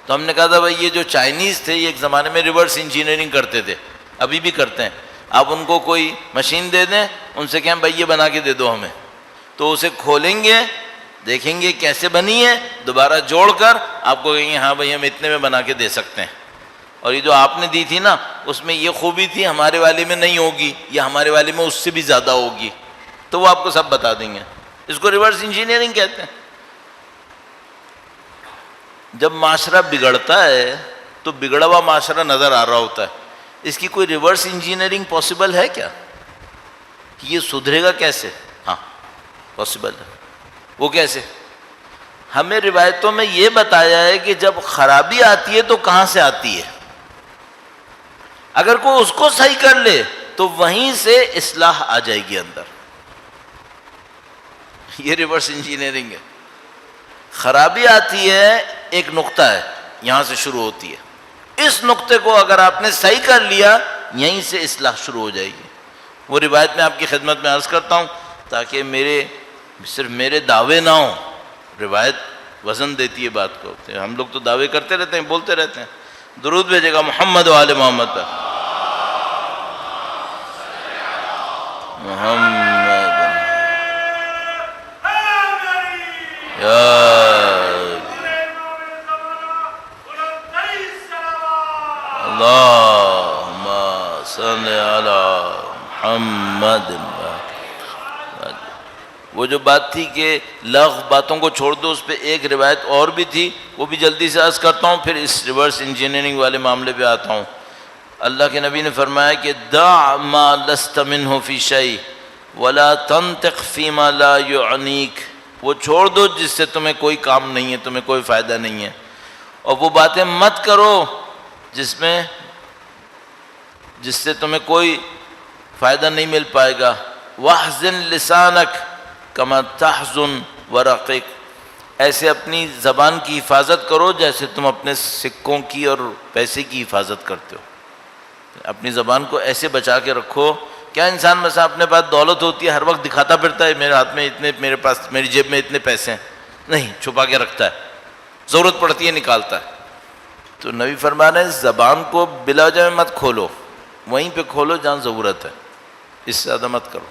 A: تو ہم نے کہا تھا بھائی یہ جو چائنیز تھے یہ ایک زمانے میں ریورس انجینئرنگ کرتے تھے، ابھی بھی کرتے ہیں۔ آپ ان کو کوئی مشین دے دیں، ان سے کہیں بھائی یہ بنا کے دے دو ہمیں، تو اسے کھولیں گے، دیکھیں گے کیسے بنی ہے، دوبارہ جوڑ کر آپ کو کہیں گے ہاں بھائی ہم اتنے میں بنا کے دے سکتے ہیں۔ اور یہ جو آپ نے دی تھی نا، اس میں یہ خوبی تھی ہمارے والے میں نہیں ہوگی، یا ہمارے والے میں اس سے بھی زیادہ ہوگی، تو وہ آپ کو سب بتا دیں گے۔ اس کو ریورس انجینئرنگ کہتے ہیں۔ جب معاشرہ بگڑتا ہے تو بگڑا ہوا معاشرہ نظر آ رہا ہوتا ہے، اس کی کوئی ریورس انجینئرنگ پاسبل ہے کیا؟ کہ یہ سدھرے گا کیسے؟ ہاں پاسبل ہے۔ وہ کیسے؟ ہمیں روایتوں میں یہ بتایا ہے کہ جب خرابی آتی ہے تو کہاں سے آتی ہے؟ اگر کوئی اس کو صحیح کر لے تو وہیں سے اصلاح آ جائے گی اندر۔ یہ ریورس انجینئرنگ ہے۔ خرابی آتی ہے، ایک نقطہ ہے، یہاں سے شروع ہوتی ہے، اس نقطے کو اگر آپ نے صحیح کر لیا یہیں سے اصلاح شروع ہو جائے گی۔ وہ روایت میں آپ کی خدمت میں عرض کرتا ہوں تاکہ صرف میرے دعوے نہ ہوں، روایت وزن دیتی ہے بات کو۔ ہم لوگ تو دعوے کرتے رہتے ہیں، بولتے رہتے ہیں۔ درود بھیجے گا محمد وآل محمد پر، محمد یا اللہم صلی علی محمد۔ وہ جو بات تھی کہ لغو باتوں کو چھوڑ دو، اس پہ ایک روایت اور بھی تھی، وہ بھی جلدی سے عرض کرتا ہوں، پھر اس ریورس انجینئرنگ والے معاملے پہ آتا ہوں۔ اللہ کے نبی نے فرمایا کہ دع ما لست منہ فی شیء ولا تنطق فیما لا یعنیک، وہ چھوڑ دو جس سے تمہیں کوئی کام نہیں ہے، تمہیں کوئی فائدہ نہیں ہے، اور وہ باتیں مت کرو جس سے تمہیں کوئی فائدہ نہیں مل پائے گا۔ واحزن لسانک کما تحزن ورقک، ایسے اپنی زبان کی حفاظت کرو جیسے تم اپنے سکوں کی اور پیسے کی حفاظت کرتے ہو۔ اپنی زبان کو ایسے بچا کے رکھو۔ کیا انسان مثلا اپنے پاس دولت ہوتی ہے ہر وقت دکھاتا پھرتا ہے میرے ہاتھ میں اتنے، میرے پاس، میری جیب میں اتنے پیسے ہیں؟ نہیں، چھپا کے رکھتا ہے، ضرورت پڑتی ہے نکالتا ہے۔ تو نبی فرما رہے ہیں زبان کو بلا وجہ مت کھولو، وہیں پہ کھولو جہاں ضرورت ہے، اس سے زیادہ مت کرو۔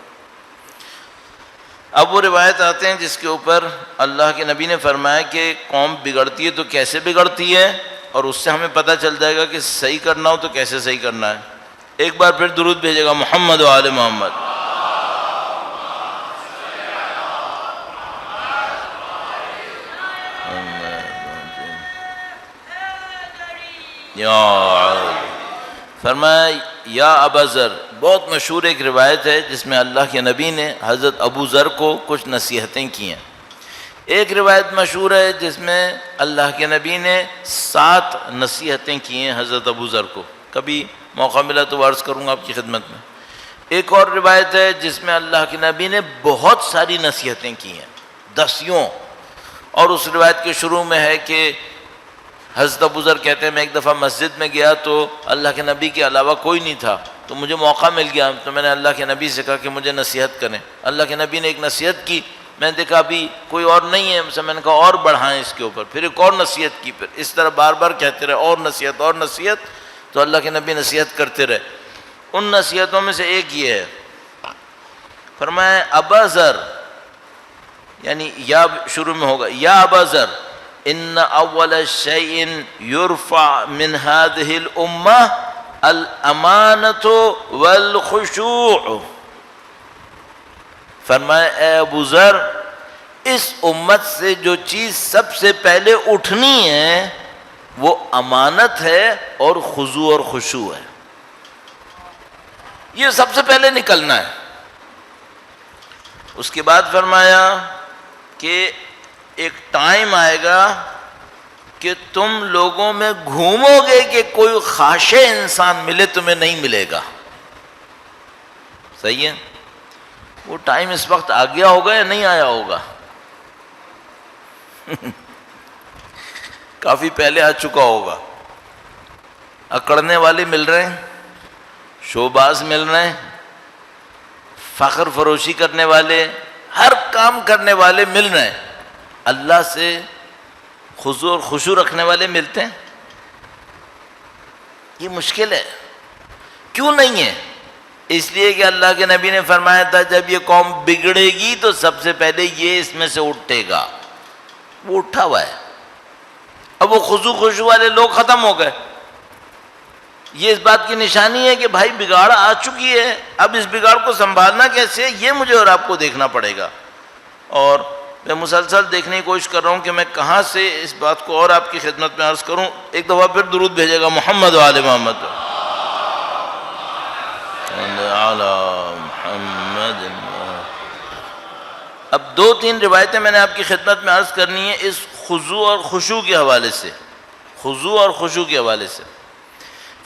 A: اب وہ روایت آتے ہیں جس کے اوپر اللہ کے نبی نے فرمایا کہ قوم بگڑتی ہے تو کیسے بگڑتی ہے، اور اس سے ہمیں پتہ چل جائے گا کہ صحیح کرنا ہو تو کیسے صحیح کرنا ہے۔ ایک بار پھر درود بھیجے گا محمد وآل محمد۔ یا علی۔ فرمایا یا ابا ذر، بہت مشہور ایک روایت ہے جس میں اللہ کے نبی نے حضرت ابو ذر کو کچھ نصیحتیں کی ہیں۔ ایک روایت مشہور ہے جس میں اللہ کے نبی نے 7 نصیحتیں کی ہیں حضرت ابو ذر کو، کبھی موقع ملا تو عرض کروں گا آپ کی خدمت میں۔ ایک اور روایت ہے جس میں اللہ کے نبی نے بہت ساری نصیحتیں کی ہیں، 10 اور اس روایت کے شروع میں ہے کہ حضرت ابو ذر کہتے ہیں میں ایک دفعہ مسجد میں گیا تو اللہ کے نبی کے علاوہ کوئی نہیں تھا، تو مجھے موقع مل گیا تو میں نے اللہ کے نبی سے کہا کہ مجھے نصیحت کریں۔ اللہ کے نبی نے ایک نصیحت کی، میں نے دیکھا ابھی کوئی اور نہیں ہے، میں نے کہا اور بڑھائیں اس کے اوپر، پھر ایک اور نصیحت کی، پھر اس طرح بار بار کہتے رہے اور نصیحت، تو اللہ کے نبی نصیحت کرتے رہے۔ ان نصیحتوں میں سے ایک یہ ہے، فرمایا ابا ذر، یعنی یا شروع میں ہوگا یا ابا ذر ان اول شیء یرفع من هذه الامه الامانۃ والخشوع۔ فرمایا اے ابو ذر، اس امت سے جو چیز سب سے پہلے اٹھنی ہے وہ امانت ہے اور خضوع اور خشوع ہے، یہ سب سے پہلے نکلنا ہے۔ اس کے بعد فرمایا کہ ایک ٹائم آئے گا کہ تم لوگوں میں گھومو گے کہ کوئی خاشع انسان ملے تمہیں نہیں ملے گا، صحیح ہے؟ وہ ٹائم اس وقت آ گیا ہوگا یا نہیں آیا ہوگا؟ کافی پہلے آ چکا ہوگا۔ اکڑنے والے مل رہے ہیں، شوباز مل رہے ہیں، فخر فروشی کرنے والے، ہر کام کرنے والے مل رہے ہیں، اللہ سے خضوع اور خشوع رکھنے والے ملتے ہیں؟ یہ مشکل ہے۔ کیوں نہیں ہے؟ اس لیے کہ اللہ کے نبی نے فرمایا تھا جب یہ قوم بگڑے گی تو سب سے پہلے یہ اس میں سے اٹھے گا، وہ اٹھا ہوا ہے۔ اب وہ خضوع خشوع والے لوگ ختم ہو گئے، یہ اس بات کی نشانی ہے کہ بھائی بگاڑ آ چکی ہے، اب اس بگاڑ کو سنبھالنا کیسے، یہ مجھے اور آپ کو دیکھنا پڑے گا۔ اور میں مسلسل دیکھنے کی کوشش کر رہا ہوں کہ میں کہاں سے اس بات کو اور آپ کی خدمت میں عرض کروں۔ ایک دفعہ پھر درود بھیجے گا محمد و آل محمد۔ اب 2-3 روایتیں میں نے آپ کی خدمت میں عرض کرنی ہے اس خضوع اور خشوع کے حوالے سے، خضوع اور خشوع کے حوالے سے۔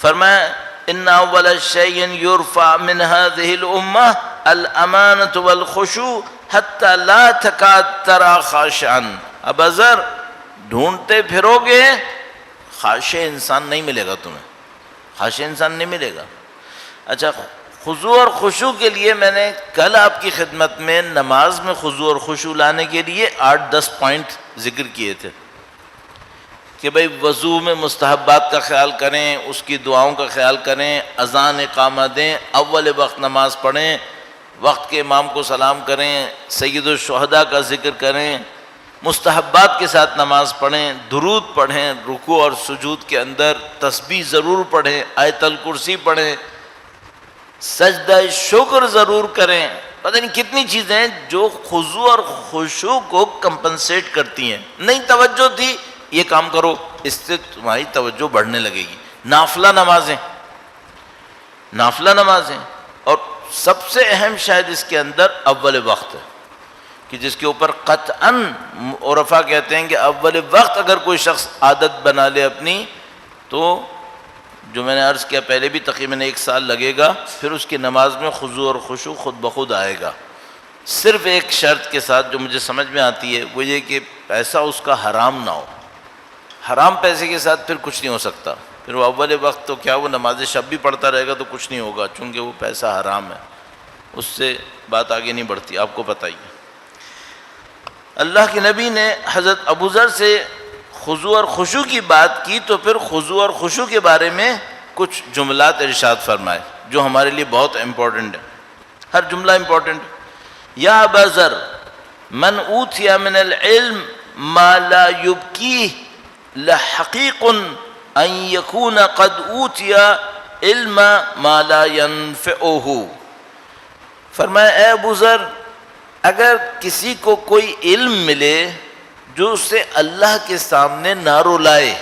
A: فرمایا ان اول شیء یرفع من هذه الامه الامانۃ والخشوع حتى لا تكاد ترى خاشعا۔ ابا ذر ڈھونڈتے پھرو گے، خاشع انسان نہیں ملے گا تمہیں، خاشع انسان نہیں ملے گا۔ اچھا، خضوع اور خشوع کے لیے میں نے کل آپ کی خدمت میں نماز میں خضوع اور خشوع لانے کے لیے 8-10 پوائنٹ ذکر کیے تھے کہ بھئی وضو میں مستحبات کا خیال کریں، اس کی دعاؤں کا خیال کریں، اذان اقامہ دیں، اول وقت نماز پڑھیں، وقت کے امام کو سلام کریں، سید الشہداء کا ذکر کریں، مستحبات کے ساتھ نماز پڑھیں، درود پڑھیں، رکوع اور سجود کے اندر تسبیح ضرور پڑھیں، آیت الکرسی پڑھیں، سجدہ شکر ضرور کریں۔ پتہ نہیں کتنی چیزیں ہیں جو خضوع اور خشوع کو کمپنسیٹ کرتی ہیں۔ نہیں توجہ تھی، یہ کام کرو، اس سے تمہاری توجہ بڑھنے لگے گی۔ نافلہ نمازیں، اور سب سے اہم شاید اس کے اندر اول وقت ہے کہ جس کے اوپر قطعاً عرفا کہتے ہیں کہ اول وقت اگر کوئی شخص عادت بنا لے اپنی، تو جو میں نے عرض کیا پہلے بھی تقریباً 1 سال لگے گا، پھر اس کی نماز میں خضوع اور خشوع خود بخود آئے گا۔ صرف ایک شرط کے ساتھ جو مجھے سمجھ میں آتی ہے وہ یہ کہ پیسہ اس کا حرام نہ ہو۔ حرام پیسے کے ساتھ پھر کچھ نہیں ہو سکتا، پھر وہ اول وقت تو کیا وہ نماز شب بھی پڑھتا رہے گا تو کچھ نہیں ہوگا، چونکہ وہ پیسہ حرام ہے، اس سے بات آگے نہیں بڑھتی، آپ کو پتہ ہی ہے۔ اللہ کے نبی نے حضرت ابو ذر سے خضوع اور خشوع کی بات کی تو پھر خضوع اور خشوع کے بارے میں کچھ جملات ارشاد فرمائے جو ہمارے لیے بہت امپورٹنٹ ہے، ہر جملہ امپورٹنٹ۔ یا ابا ذر من اوتی من العلم ما لا یبکیہ لحقیق ان یکون قد اوتی علم ما لا ینفعہ۔ فرمایا اے ابو ذر، اگر کسی کو کوئی علم ملے جو اسے اللہ کے سامنے نہ رلائے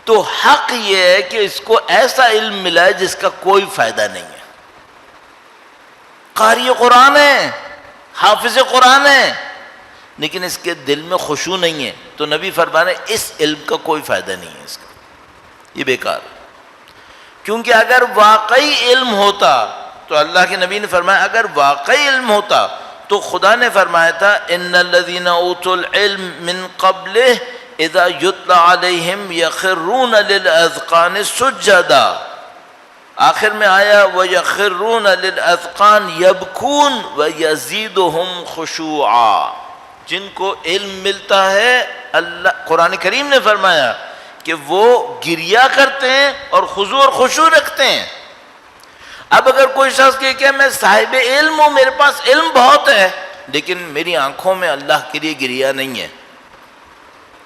A: تو حق یہ ہے کہ اس کو ایسا علم ملا ہے جس کا کوئی فائدہ نہیں ہے. قاری قرآن ہے، حافظ قرآن ہے، لیکن اس کے دل میں خشوع نہیں ہے، تو نبی فرما رہے اس علم کا کوئی فائدہ نہیں ہے، اس کا یہ بیکار. کیونکہ اگر واقعی علم ہوتا تو اللہ کے نبی نے فرمایا اگر واقعی علم ہوتا تو خدا نے فرمایا تھا ان الذین اوتوا العلم من قبلہ اذا یتلی علیہم یخرون للاذقان سجدا. آخر میں آیا وَيَخِرُّونَ لِلْأَذْقَانِ يَبْكُونَ وَيَزِيدُهُمْ خُشُوعًا. جن کو علم ملتا ہے اللہ قرآن کریم نے فرمایا کہ وہ گریا کرتے ہیں اور خضوع اور خشوع رکھتے ہیں. اب اگر کوئی شخص کہے کہ میں صاحب علم ہوں، میرے پاس علم بہت ہے، لیکن میری آنکھوں میں اللہ کے لیے گریا نہیں ہے،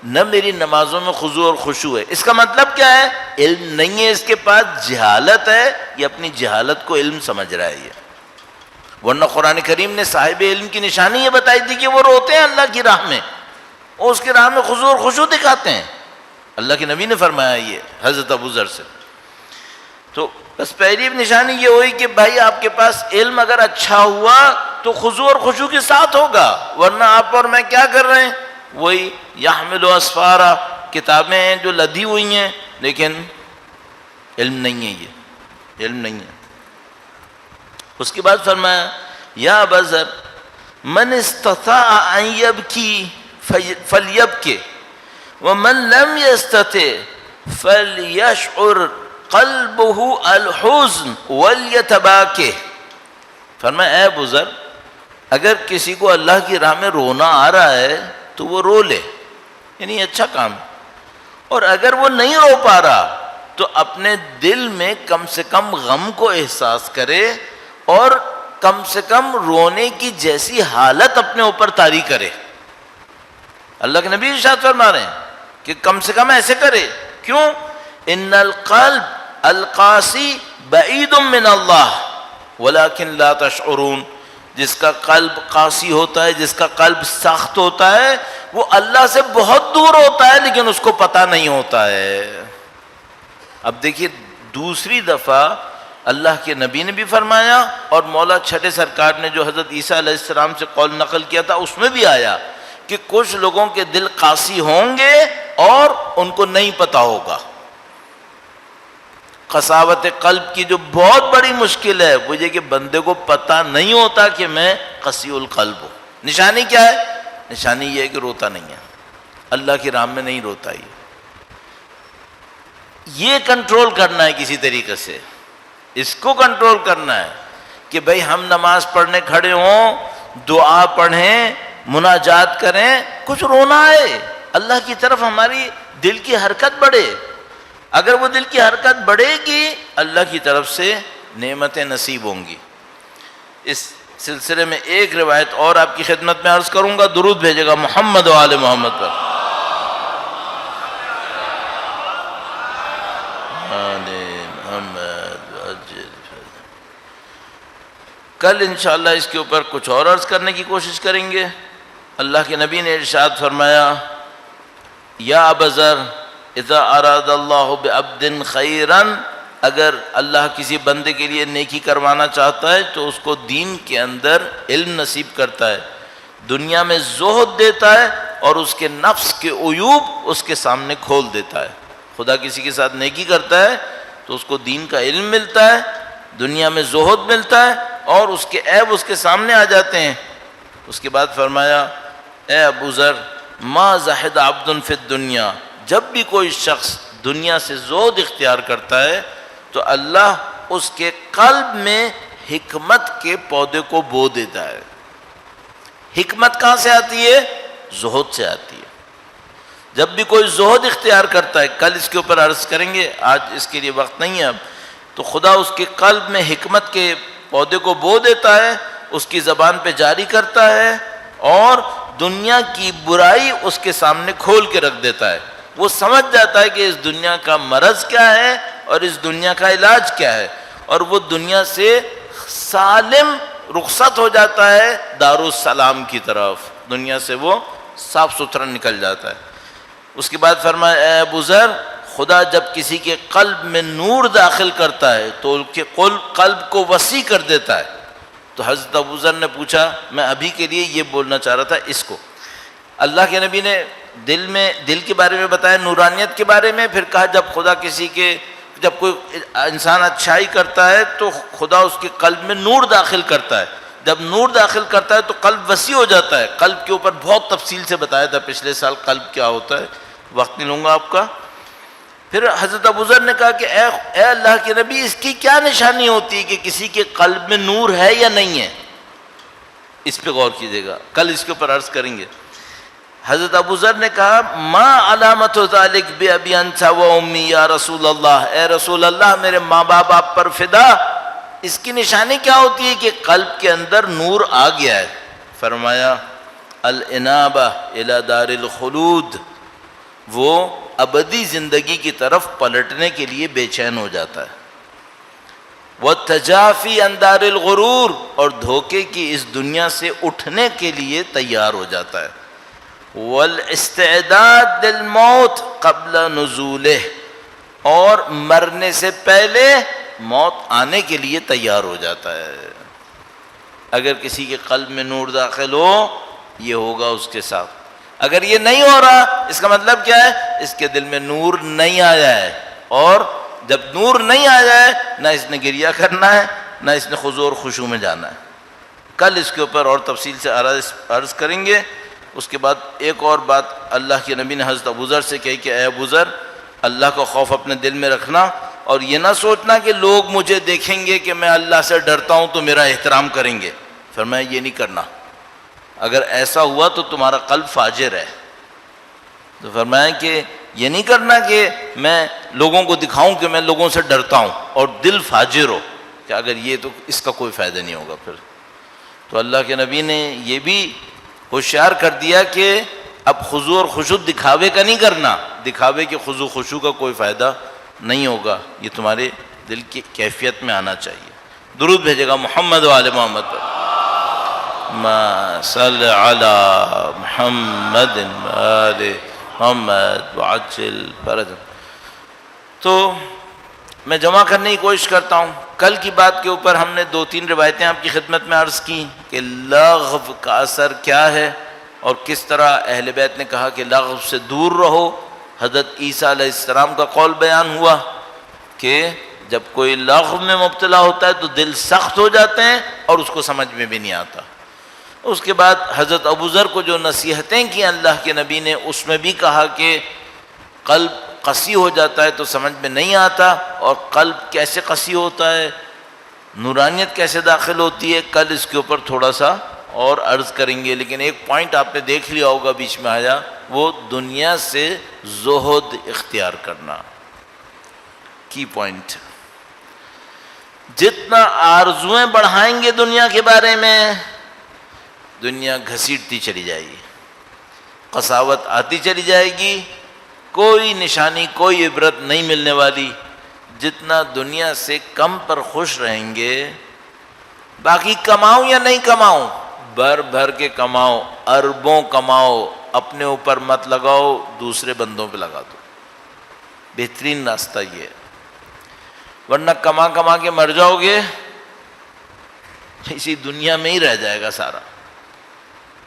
A: نہ میری نمازوں میں خضوع اور خشوع ہے، اس کا مطلب کیا ہے؟ علم نہیں ہے اس کے پاس، جہالت ہے، یہ اپنی جہالت کو علم سمجھ رہا ہے یہ. ورنہ قرآن کریم نے صاحب علم کی نشانی یہ بتائی تھی کہ وہ روتے ہیں اللہ کی راہ میں، اور اس کی راہ میں خضوع اور خشوع دکھاتے ہیں. اللہ کے نبی نے فرمایا یہ حضرت ابو ذر سے. تو بس پہلی نشانی یہ ہوئی کہ بھائی آپ کے پاس علم اگر اچھا ہوا تو خضوع اور خشوع کے ساتھ ہوگا، ورنہ آپ اور میں کیا کر رہے ہیں؟ وہی یحمل اسفارا، کتابیں ہیں جو لدی ہوئی ہیں، لیکن علم نہیں ہے، یہ علم نہیں ہے. اس کے بعد فرمایا یا ابا ذر من استطاع ان یبکی فلیبکی ومن لم یستطع فلیشعر قلبہ الحزن ولیتباکہ. فرمایا اے ابو ذر اگر کسی کو اللہ کی راہ میں رونا آ رہا ہے تو وہ رو لے، یعنی اچھا کام ہے، اور اگر وہ نہیں رو پا رہا تو اپنے دل میں کم سے کم غم کو احساس کرے اور کم سے کم رونے کی جیسی حالت اپنے اوپر طاری کرے. اللہ کے نبی ارشاد فرما رہے ہیں کہ کم سے کم ایسے کرے. کیوں؟ ان القلب القاسی بعید من اللہ ولکن لا تشعرون. جس کا قلب قاسی ہوتا ہے، جس کا قلب سخت ہوتا ہے، وہ اللہ سے بہت دور ہوتا ہے لیکن اس کو پتہ نہیں ہوتا ہے. اب دیکھیے دوسری دفعہ اللہ کے نبی نے بھی فرمایا اور مولا چھٹے سرکار نے جو حضرت عیسیٰ علیہ السلام سے قول نقل کیا تھا اس میں بھی آیا کہ کچھ لوگوں کے دل قاسی ہوں گے اور ان کو نہیں پتہ ہوگا. قساوت قلب کی جو بہت بڑی مشکل ہے وہ یہ کہ بندے کو پتہ نہیں ہوتا کہ میں قسی القلب ہوں. نشانی کیا ہے؟ نشانی یہ ہے کہ روتا نہیں ہے، اللہ کی راہ میں نہیں روتا. یہ کنٹرول کرنا ہے کسی طریقے سے، اس کو کنٹرول کرنا ہے کہ بھئی ہم نماز پڑھنے کھڑے ہوں، دعا پڑھیں، مناجات کریں، کچھ رونا ہے، اللہ کی طرف ہماری دل کی حرکت بڑھے. اگر وہ دل کی حرکت بڑھے گی اللہ کی طرف سے نعمتیں نصیب ہوں گی. اس سلسلے میں ایک روایت اور آپ کی خدمت میں عرض کروں گا، درود بھیجے گا محمد و آل محمد پر. کل انشاءاللہ اس کے اوپر کچھ اور عرض کرنے کی کوشش کریں گے. اللہ کے نبی نے ارشاد فرمایا یا ابا ذر اذا اراد اللہ بعبد خیرا، اگر اللہ کسی بندے کے لیے نیکی کروانا چاہتا ہے تو اس کو دین کے اندر علم نصیب کرتا ہے، دنیا میں زہد دیتا ہے اور اس کے نفس کے عیوب اس کے سامنے کھول دیتا ہے. خدا کسی کے ساتھ نیکی کرتا ہے تو اس کو دین کا علم ملتا ہے، دنیا میں زہد ملتا ہے اور اس کے عیب اس کے سامنے آ جاتے ہیں. اس کے بعد فرمایا اے ابو ذر ما زہد عبد فی الدنیا، جب بھی کوئی شخص دنیا سے زہد اختیار کرتا ہے تو اللہ اس کے قلب میں حکمت کے پودے کو بو دیتا ہے. حکمت کہاں سے آتی ہے؟ زہد سے آتی ہے. جب بھی کوئی زہد اختیار کرتا ہے، کل اس کے اوپر عرض کریں گے، آج اس کے لیے وقت نہیں ہے اب، تو خدا اس کے قلب میں حکمت کے پودے کو بو دیتا ہے، اس کی زبان پہ جاری کرتا ہے اور دنیا کی برائی اس کے سامنے کھول کے رکھ دیتا ہے. وہ سمجھ جاتا ہے کہ اس دنیا کا مرض کیا ہے اور اس دنیا کا علاج کیا ہے، اور وہ دنیا سے سالم رخصت ہو جاتا ہے دارالسلام کی طرف، دنیا سے وہ صاف ستھرا نکل جاتا ہے. اس کے بعد فرمایا اے ابو ذر خدا جب کسی کے قلب میں نور داخل کرتا ہے تو ان کے قلب کو وسیع کر دیتا ہے. تو حضرت ابوذر نے پوچھا، میں ابھی کے لیے یہ بولنا چاہ رہا تھا اس کو، اللہ کے نبی نے دل کے بارے میں بتایا، نورانیت کے بارے میں، پھر کہا جب کوئی انسان اچھائی کرتا ہے تو خدا اس کے قلب میں نور داخل کرتا ہے. جب نور داخل کرتا ہے تو قلب وسیع ہو جاتا ہے. قلب کے اوپر بہت تفصیل سے بتایا تھا پچھلے سال قلب کیا ہوتا ہے، وقت نہیں لوں گا آپ کا. پھر حضرت ابوذر نے کہا کہ اے اللہ کے نبی، اس کی کیا نشانی ہوتی ہے کہ کسی کے قلب میں نور ہے یا نہیں ہے؟ اس پہ غور کیجیے گا، کل اس کے اوپر عرض کریں گے. حضرت ابوذر نے کہا، ما علامت ذالک بابی انت و امی یا رسول اللہ، اے رسول اللہ میرے ماں باپ آپ پر فدا، اس کی نشانی کیا ہوتی ہے کہ قلب کے اندر نور آ گیا ہے؟ فرمایا، الانابہ الی دار الخلود، وہ ابدی زندگی کی طرف پلٹنے کے لیے بے چین ہو جاتا ہے. والتجافی عن دار الغرور، اور دھوکے کی اس دنیا سے اٹھنے کے لیے تیار ہو جاتا ہے. والاستعداد للموت قبل نزولہ، اور مرنے سے پہلے موت آنے کے لیے تیار ہو جاتا ہے. اگر کسی کے قلب میں نور داخل ہو، یہ ہوگا اس کے ساتھ. اگر یہ نہیں ہو رہا، اس کا مطلب کیا ہے؟ اس کے دل میں نور نہیں آیا ہے. اور جب نور نہیں آیا ہے، نہ اس نے گریہ کرنا ہے، نہ اس نے خضوع اور خشوع میں جانا ہے. کل اس کے اوپر اور تفصیل سے عرض کریں گے. اس کے بعد ایک اور بات اللہ کے نبی نے حضرت ابوذر سے کہی کہ اے ابوذر، اللہ کا خوف اپنے دل میں رکھنا، اور یہ نہ سوچنا کہ لوگ مجھے دیکھیں گے کہ میں اللہ سے ڈرتا ہوں تو میرا احترام کریں گے. فرمایا یہ نہیں کرنا، اگر ایسا ہوا تو تمہارا قلب فاجر ہے. تو فرمایا کہ یہ نہیں کرنا کہ میں لوگوں کو دکھاؤں کہ میں لوگوں سے ڈرتا ہوں اور دل فاجر ہو، کہ اگر یہ تو اس کا کوئی فائدہ نہیں ہوگا پھر. تو اللہ کے نبی نے یہ بھی ہوشیار کر دیا کہ اب خضوع اور خشوع دکھاوے کا نہیں کرنا، دکھاوے کے خضوع خشوع کا کوئی فائدہ نہیں ہوگا، یہ تمہارے دل کی کیفیت میں آنا چاہیے. درود بھیجے گا محمد و آل محمد پر. ما صلی علی محمد و آل محمد وعجل فرجہ. تو میں جمع کرنے کی کوشش کرتا ہوں. کل کی بات کے اوپر ہم نے 2-3 روایتیں آپ کی خدمت میں عرض کی کہ لغو کا اثر کیا ہے، اور کس طرح اہل بیت نے کہا کہ لغو سے دور رہو. حضرت عیسیٰ علیہ السلام کا قول بیان ہوا کہ جب کوئی لغو میں مبتلا ہوتا ہے تو دل سخت ہو جاتے ہیں اور اس کو سمجھ میں بھی نہیں آتا. اس کے بعد حضرت ابوذر کو جو نصیحتیں کی اللہ کے نبی نے، اس میں بھی کہا کہ قلب قسی ہو جاتا ہے تو سمجھ میں نہیں آتا، اور قلب کیسے قسی ہوتا ہے، نورانیت کیسے داخل ہوتی ہے، کل اس کے اوپر تھوڑا سا اور عرض کریں گے. لیکن ایک پوائنٹ آپ نے دیکھ لیا ہوگا بیچ میں آیا، وہ دنیا سے زہد اختیار کرنا. کی پوائنٹ، جتنا آرزویں بڑھائیں گے دنیا کے بارے میں، دنیا گھسیٹتی چلی جائے گی، قساوت آتی چلی جائے گی، کوئی نشانی کوئی عبرت نہیں ملنے والی. جتنا دنیا سے کم پر خوش رہیں گے، باقی کماؤ یا نہیں کماؤ، بھر بھر کے کماؤ، اربوں کماؤ، اپنے اوپر مت لگاؤ، دوسرے بندوں پہ لگا دو. بہترین راستہ یہ ہے، ورنہ کما کما کے مر جاؤ گے، اسی دنیا میں ہی رہ جائے گا سارا.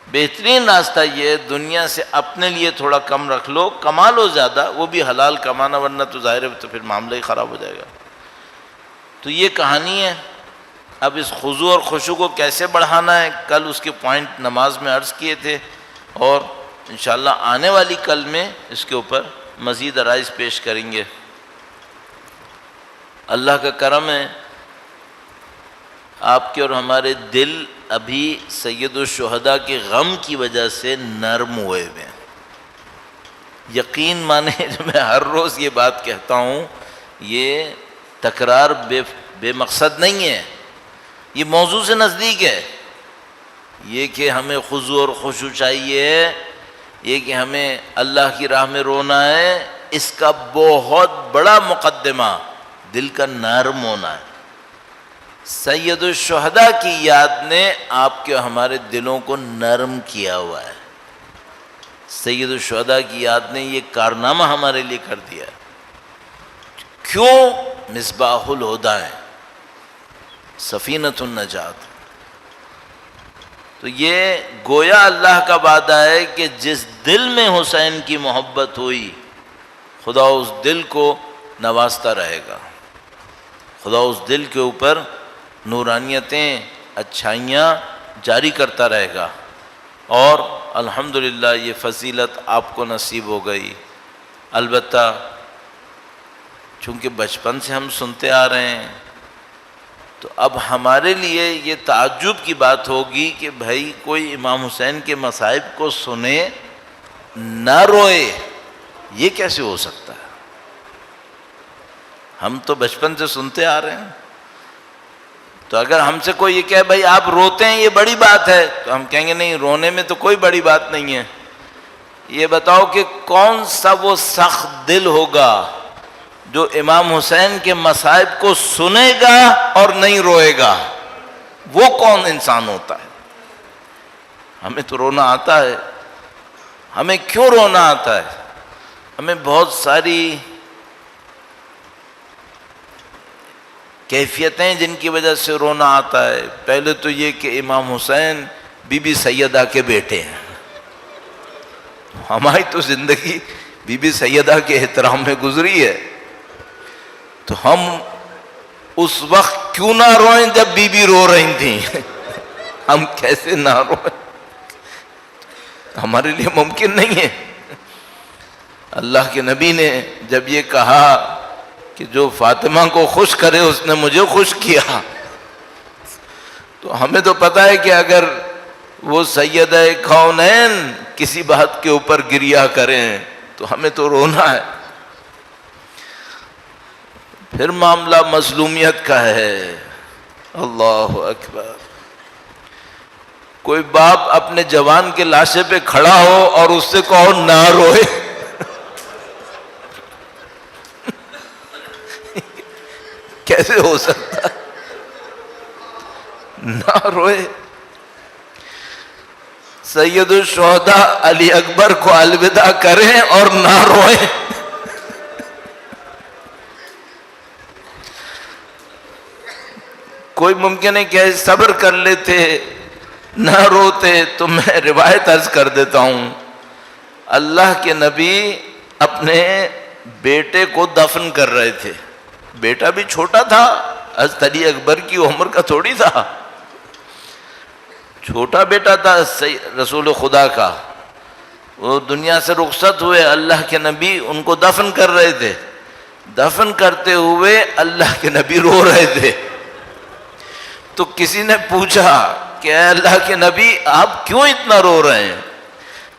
A: بہترین راستہ یہ ہے، دنیا سے اپنے لیے تھوڑا کم رکھ لو، کما لو زیادہ، وہ بھی حلال کمانا، ورنہ تو ظاہر ہے تو پھر معاملہ ہی خراب ہو جائے گا. تو یہ کہانی ہے. اب اس خضوع اور خشوع کو کیسے بڑھانا ہے، کل اس کے پوائنٹ نماز میں عرض کیے تھے، اور انشاءاللہ آنے والی کل میں اس کے اوپر مزید عرائض پیش کریں گے. اللہ کا کرم ہے، آپ کے اور ہمارے دل ابھی سید الشہداء کے غم کی وجہ سے نرم ہوئے ہوئے ہیں. یقین مانے جو میں ہر روز یہ بات کہتا ہوں، یہ تکرار بے مقصد نہیں ہے، یہ موضوع سے نزدیک ہے. یہ کہ ہمیں خضوع اور خشوع چاہیے، یہ کہ ہمیں اللہ کی راہ میں رونا ہے، اس کا بہت بڑا مقدمہ دل کا نرم ہونا ہے. سید الشہداء کی یاد نے آپ کے ہمارے دلوں کو نرم کیا ہوا ہے. سید الشہداء کی یاد نے یہ کارنامہ ہمارے لیے کر دیا ہے. کیوں مصباح الہدیٰ ہیں، سفینۃ النجات۔ تو یہ گویا اللہ کا وعدہ ہے کہ جس دل میں حسین کی محبت ہوئی خدا اس دل کو نوازتا رہے گا، خدا اس دل کے اوپر نورانیتیں، اچھائیاں جاری کرتا رہے گا، اور الحمدللہ یہ فضیلت آپ کو نصیب ہو گئی۔ البتہ چونکہ بچپن سے ہم سنتے آ رہے ہیں تو اب ہمارے لیے یہ تعجب کی بات ہوگی کہ بھائی کوئی امام حسین کے مصائب کو سنے نہ روئے، یہ کیسے ہو سکتا ہے؟ ہم تو بچپن سے سنتے آ رہے ہیں، تو اگر ہم سے کوئی یہ کہے بھائی آپ روتے ہیں یہ بڑی بات ہے، تو ہم کہیں گے نہیں، رونے میں تو کوئی بڑی بات نہیں ہے۔ یہ بتاؤ کہ کون سا وہ سخت دل ہوگا جو امام حسین کے مصائب کو سنے گا اور نہیں روئے گا؟ وہ کون انسان ہوتا ہے؟ ہمیں تو رونا آتا ہے۔ ہمیں کیوں رونا آتا ہے؟ ہمیں بہت ساری کیفیتیں جن کی وجہ سے رونا آتا ہے۔ پہلے تو یہ کہ امام حسین بی بی سیدہ کے بیٹے ہیں، ہماری تو زندگی بی بی سیدہ کے احترام میں گزری ہے، تو ہم اس وقت کیوں نہ روئیں جب بی بی رو رہی تھیں؟ ہم کیسے نہ روئیں؟ ہمارے لیے ممکن نہیں ہے۔ اللہ کے نبی نے جب یہ کہا کہ جو فاطمہ کو خوش کرے اس نے مجھے خوش کیا، تو ہمیں تو پتہ ہے کہ اگر وہ سیدہ کونین کسی بات کے اوپر گریہ کریں تو ہمیں تو رونا ہے۔ پھر معاملہ مظلومیت کا ہے۔ اللہ اکبر۔ کوئی باپ اپنے جوان کے لاشے پہ کھڑا ہو اور اس سے کہو نہ روئے، کیسے ہو سکتا؟ نہ روئے۔ سید الشہداء علی اکبر کو الوداع کریں اور نہ روئیں۔ کوئی ممکن ہے کہ صبر کر لیتے، نہ روتے، تو میں روایت عرض کر دیتا ہوں۔ اللہ کے نبی اپنے بیٹے کو دفن کر رہے تھے، بیٹا بھی چھوٹا تھا، حضرت علی اکبر کی عمر کا تھوڑی تھا، چھوٹا بیٹا تھا رسول خدا کا۔ وہ دنیا سے رخصت ہوئے، اللہ کے نبی ان کو دفن کر رہے تھے۔ دفن کرتے ہوئے اللہ کے نبی رو رہے تھے، تو کسی نے پوچھا کہ اے اللہ کے نبی آپ کیوں اتنا رو رہے ہیں؟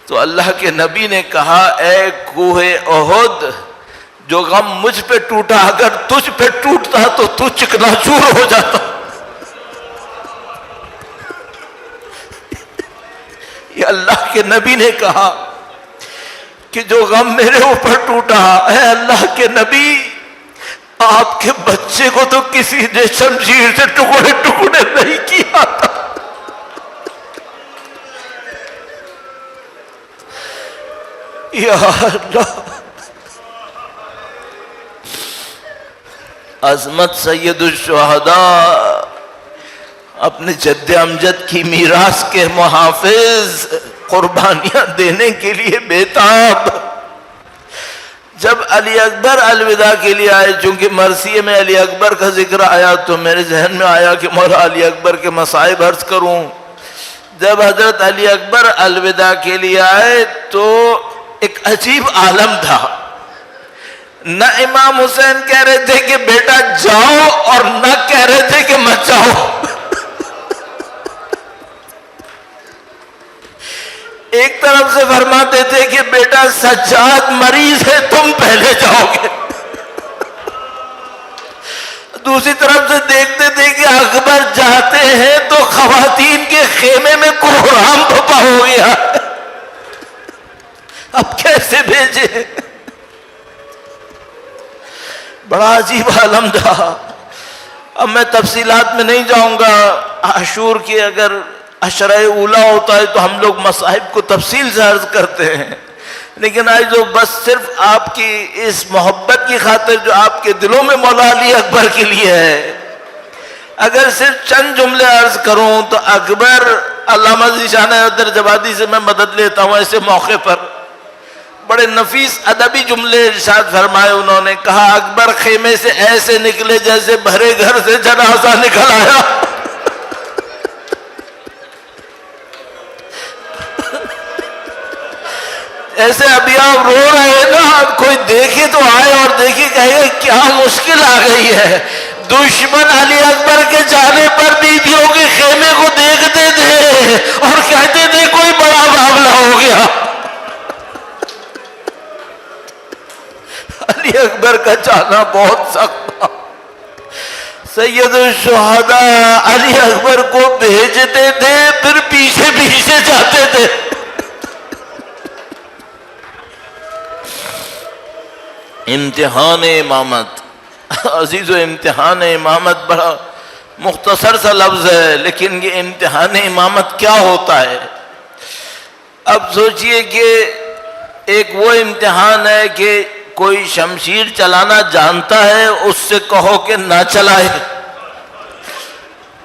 A: تو اللہ کے نبی نے کہا اے کوہ احد، جو غم مجھ پہ ٹوٹا اگر تجھ پہ ٹوٹتا تو تو چکنا چور ہو جاتا۔ یہ اللہ کے نبی نے کہا کہ جو غم میرے اوپر ٹوٹا، اے اللہ کے نبی آپ کے بچے کو تو کسی نے شمشیر سے ٹکڑے ٹکڑے نہیں کیا تھا۔ یا اللہ، عظمت سید الشہداء اپنے جد امجد کی میراث کے محافظ، قربانیاں دینے کے لیے بےتاب۔ جب علی اکبر الوداع کے لیے آئے، چونکہ مرثیے میں علی اکبر کا ذکر آیا تو میرے ذہن میں آیا کہ مولا علی اکبر کے مصائب عرض کروں۔ جب حضرت علی اکبر الوداع کے لیے آئے تو ایک عجیب عالم تھا۔ نہ امام حسین کہہ رہے تھے کہ بیٹا جاؤ، اور نہ کہہ رہے تھے کہ مت جاؤ۔ ایک طرف سے فرماتے تھے کہ بیٹا سجاد مریض ہے تم پہلے جاؤ گے، دوسری طرف سے دیکھتے تھے کہ اکبر جاتے ہیں تو خواتین کے خیمے میں کوہرام پھپا ہو گیا، اب کیسے بھیجے؟ بڑا عجیب عالم تھا۔ اب میں تفصیلات میں نہیں جاؤں گا، عاشور کے اگر عشرہ اولا ہوتا ہے تو ہم لوگ مصائب کو تفصیل سے عرض کرتے ہیں، لیکن آج جو بس صرف آپ کی اس محبت کی خاطر جو آپ کے دلوں میں مولا علی اکبر کے لیے ہے، اگر صرف چند جملے عرض کروں تو اکبر، علامہ ذیشان درجبادی سے میں مدد لیتا ہوں ایسے موقع پر، بڑے نفیس ادبی جملے ارشاد فرمائے انہوں نے، کہا اکبر خیمے سے ایسے نکلے جیسے بھرے گھر سے جنازہ نکل آیا۔ ایسے ابھی آپ رو رہے ہیں نا، کوئی دیکھے تو آئے اور دیکھے کہے کیا مشکل آ گئی ہے۔ دشمن علی اکبر کے جانے پر بیویوں کے خیمے کو دیکھتے تھے اور کہتے تھے کوئی بڑا معاملہ ہو گیا۔ علی اکبر کا جانا بہت سخت تھا۔ سید الشہداء علی اکبر کو بھیجتے تھے، پھر پیچھے پیچھے جاتے تھے۔ امتحان امامت، عزیزو امتحان امامت بڑا مختصر سا لفظ ہے، لیکن یہ امتحان امامت کیا ہوتا ہے؟ اب سوچئے کہ ایک وہ امتحان ہے کہ کوئی شمشیر چلانا جانتا ہے، اس سے کہو کہ نہ چلائے۔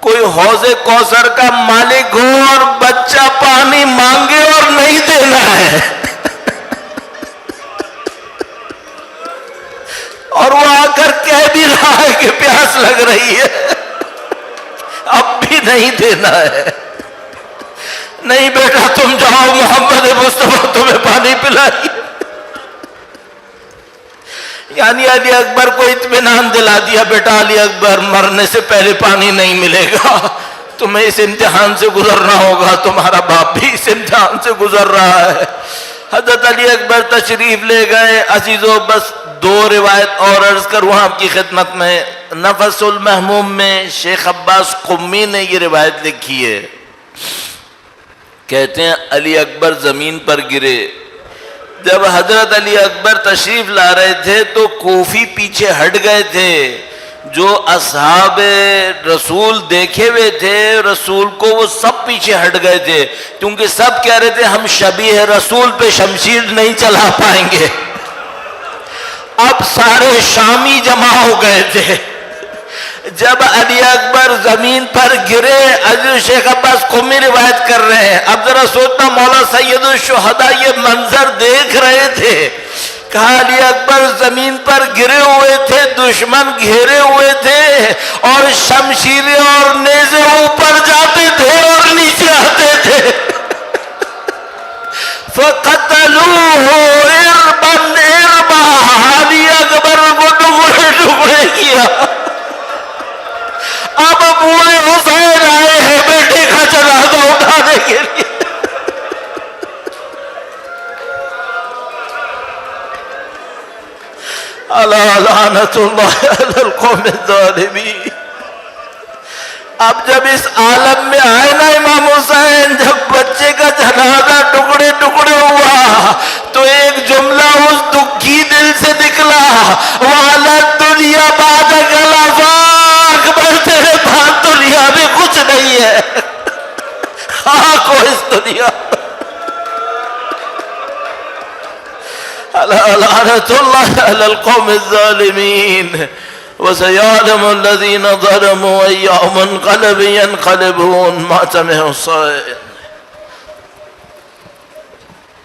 A: کوئی حوض کوثر کا مالک ہو اور بچہ پانی مانگے اور نہیں دینا ہے، اور وہ آ کر کہہ بھی رہا ہے کہ پیاس لگ رہی ہے، اب بھی نہیں دینا ہے۔ نہیں بیٹا تم جاؤ، محمد مصطفیٰ تمہیں پانی پلائیے۔ یعنی علی اکبر کو اطمینان دلا دیا، بیٹا علی اکبر مرنے سے پہلے پانی نہیں ملے گا، تمہیں اس امتحان سے گزرنا ہوگا، تمہارا باپ بھی اس امتحان سے گزر رہا ہے۔ حضرت علی اکبر تشریف لے گئے۔ عزیزو بس دو روایت اور عرض کروں آپ کی خدمت میں۔ نفس المحموم میں شیخ عباس قمی نے یہ روایت لکھی ہے، کہتے ہیں علی اکبر زمین پر گرے۔ جب حضرت علی اکبر تشریف لا رہے تھے تو کوفی پیچھے ہٹ گئے تھے، جو اصحاب رسول دیکھے ہوئے تھے رسول کو، وہ سب پیچھے ہٹ گئے تھے، کیونکہ سب کہہ رہے تھے ہم شبیہ رسول پہ شمشیر نہیں چلا پائیں گے۔ اب سارے شامی جمع ہو گئے تھے۔ جب علی اکبر زمین پر گرے، عزیز شیخ عباس قمی روایت کر رہے ہیں، اب ذرا سوچنا مولا سید الشہداء یہ منظر دیکھ رہے تھے، کہا علی اکبر زمین پر گرے ہوئے تھے، دشمن گھیرے ہوئے تھے، اور شمشیریں اور نیزے اوپر جاتے تھے اور نیچے آتے تھے۔ فَقَتَلُوهُ عِرْبًا عِرْبًا، علی اکبر کو ٹکڑے ٹکڑے کیا۔ اب بوڑھے حسین آئے ہیں بیٹے کا جنازہ اٹھانے کے لیے۔ الا لعنت اللہ علی القوم الظالمین۔ اب جب اس عالم میں آئے نا امام حسین، جب بچے کا جنازہ ٹکڑے ٹکڑے ہوا تو ایک جملہ اس دکھی دل سے نکلا، وَعَلَى الدُّنْيَا بَعْدَكَ لَفَاقْ، اکبر تیرے بعد دنیا میں کچھ نہیں ہے، خاک ہو اس دنیا۔ لعنت اللہ علی القوم الظالمین۔ وَسَيَعْلَمُ الَّذِينَ ظَلَمُوا أَيَّ مُنْقَلَبٍ يَنْقَلِبُونَ۔ ماتم حسین۔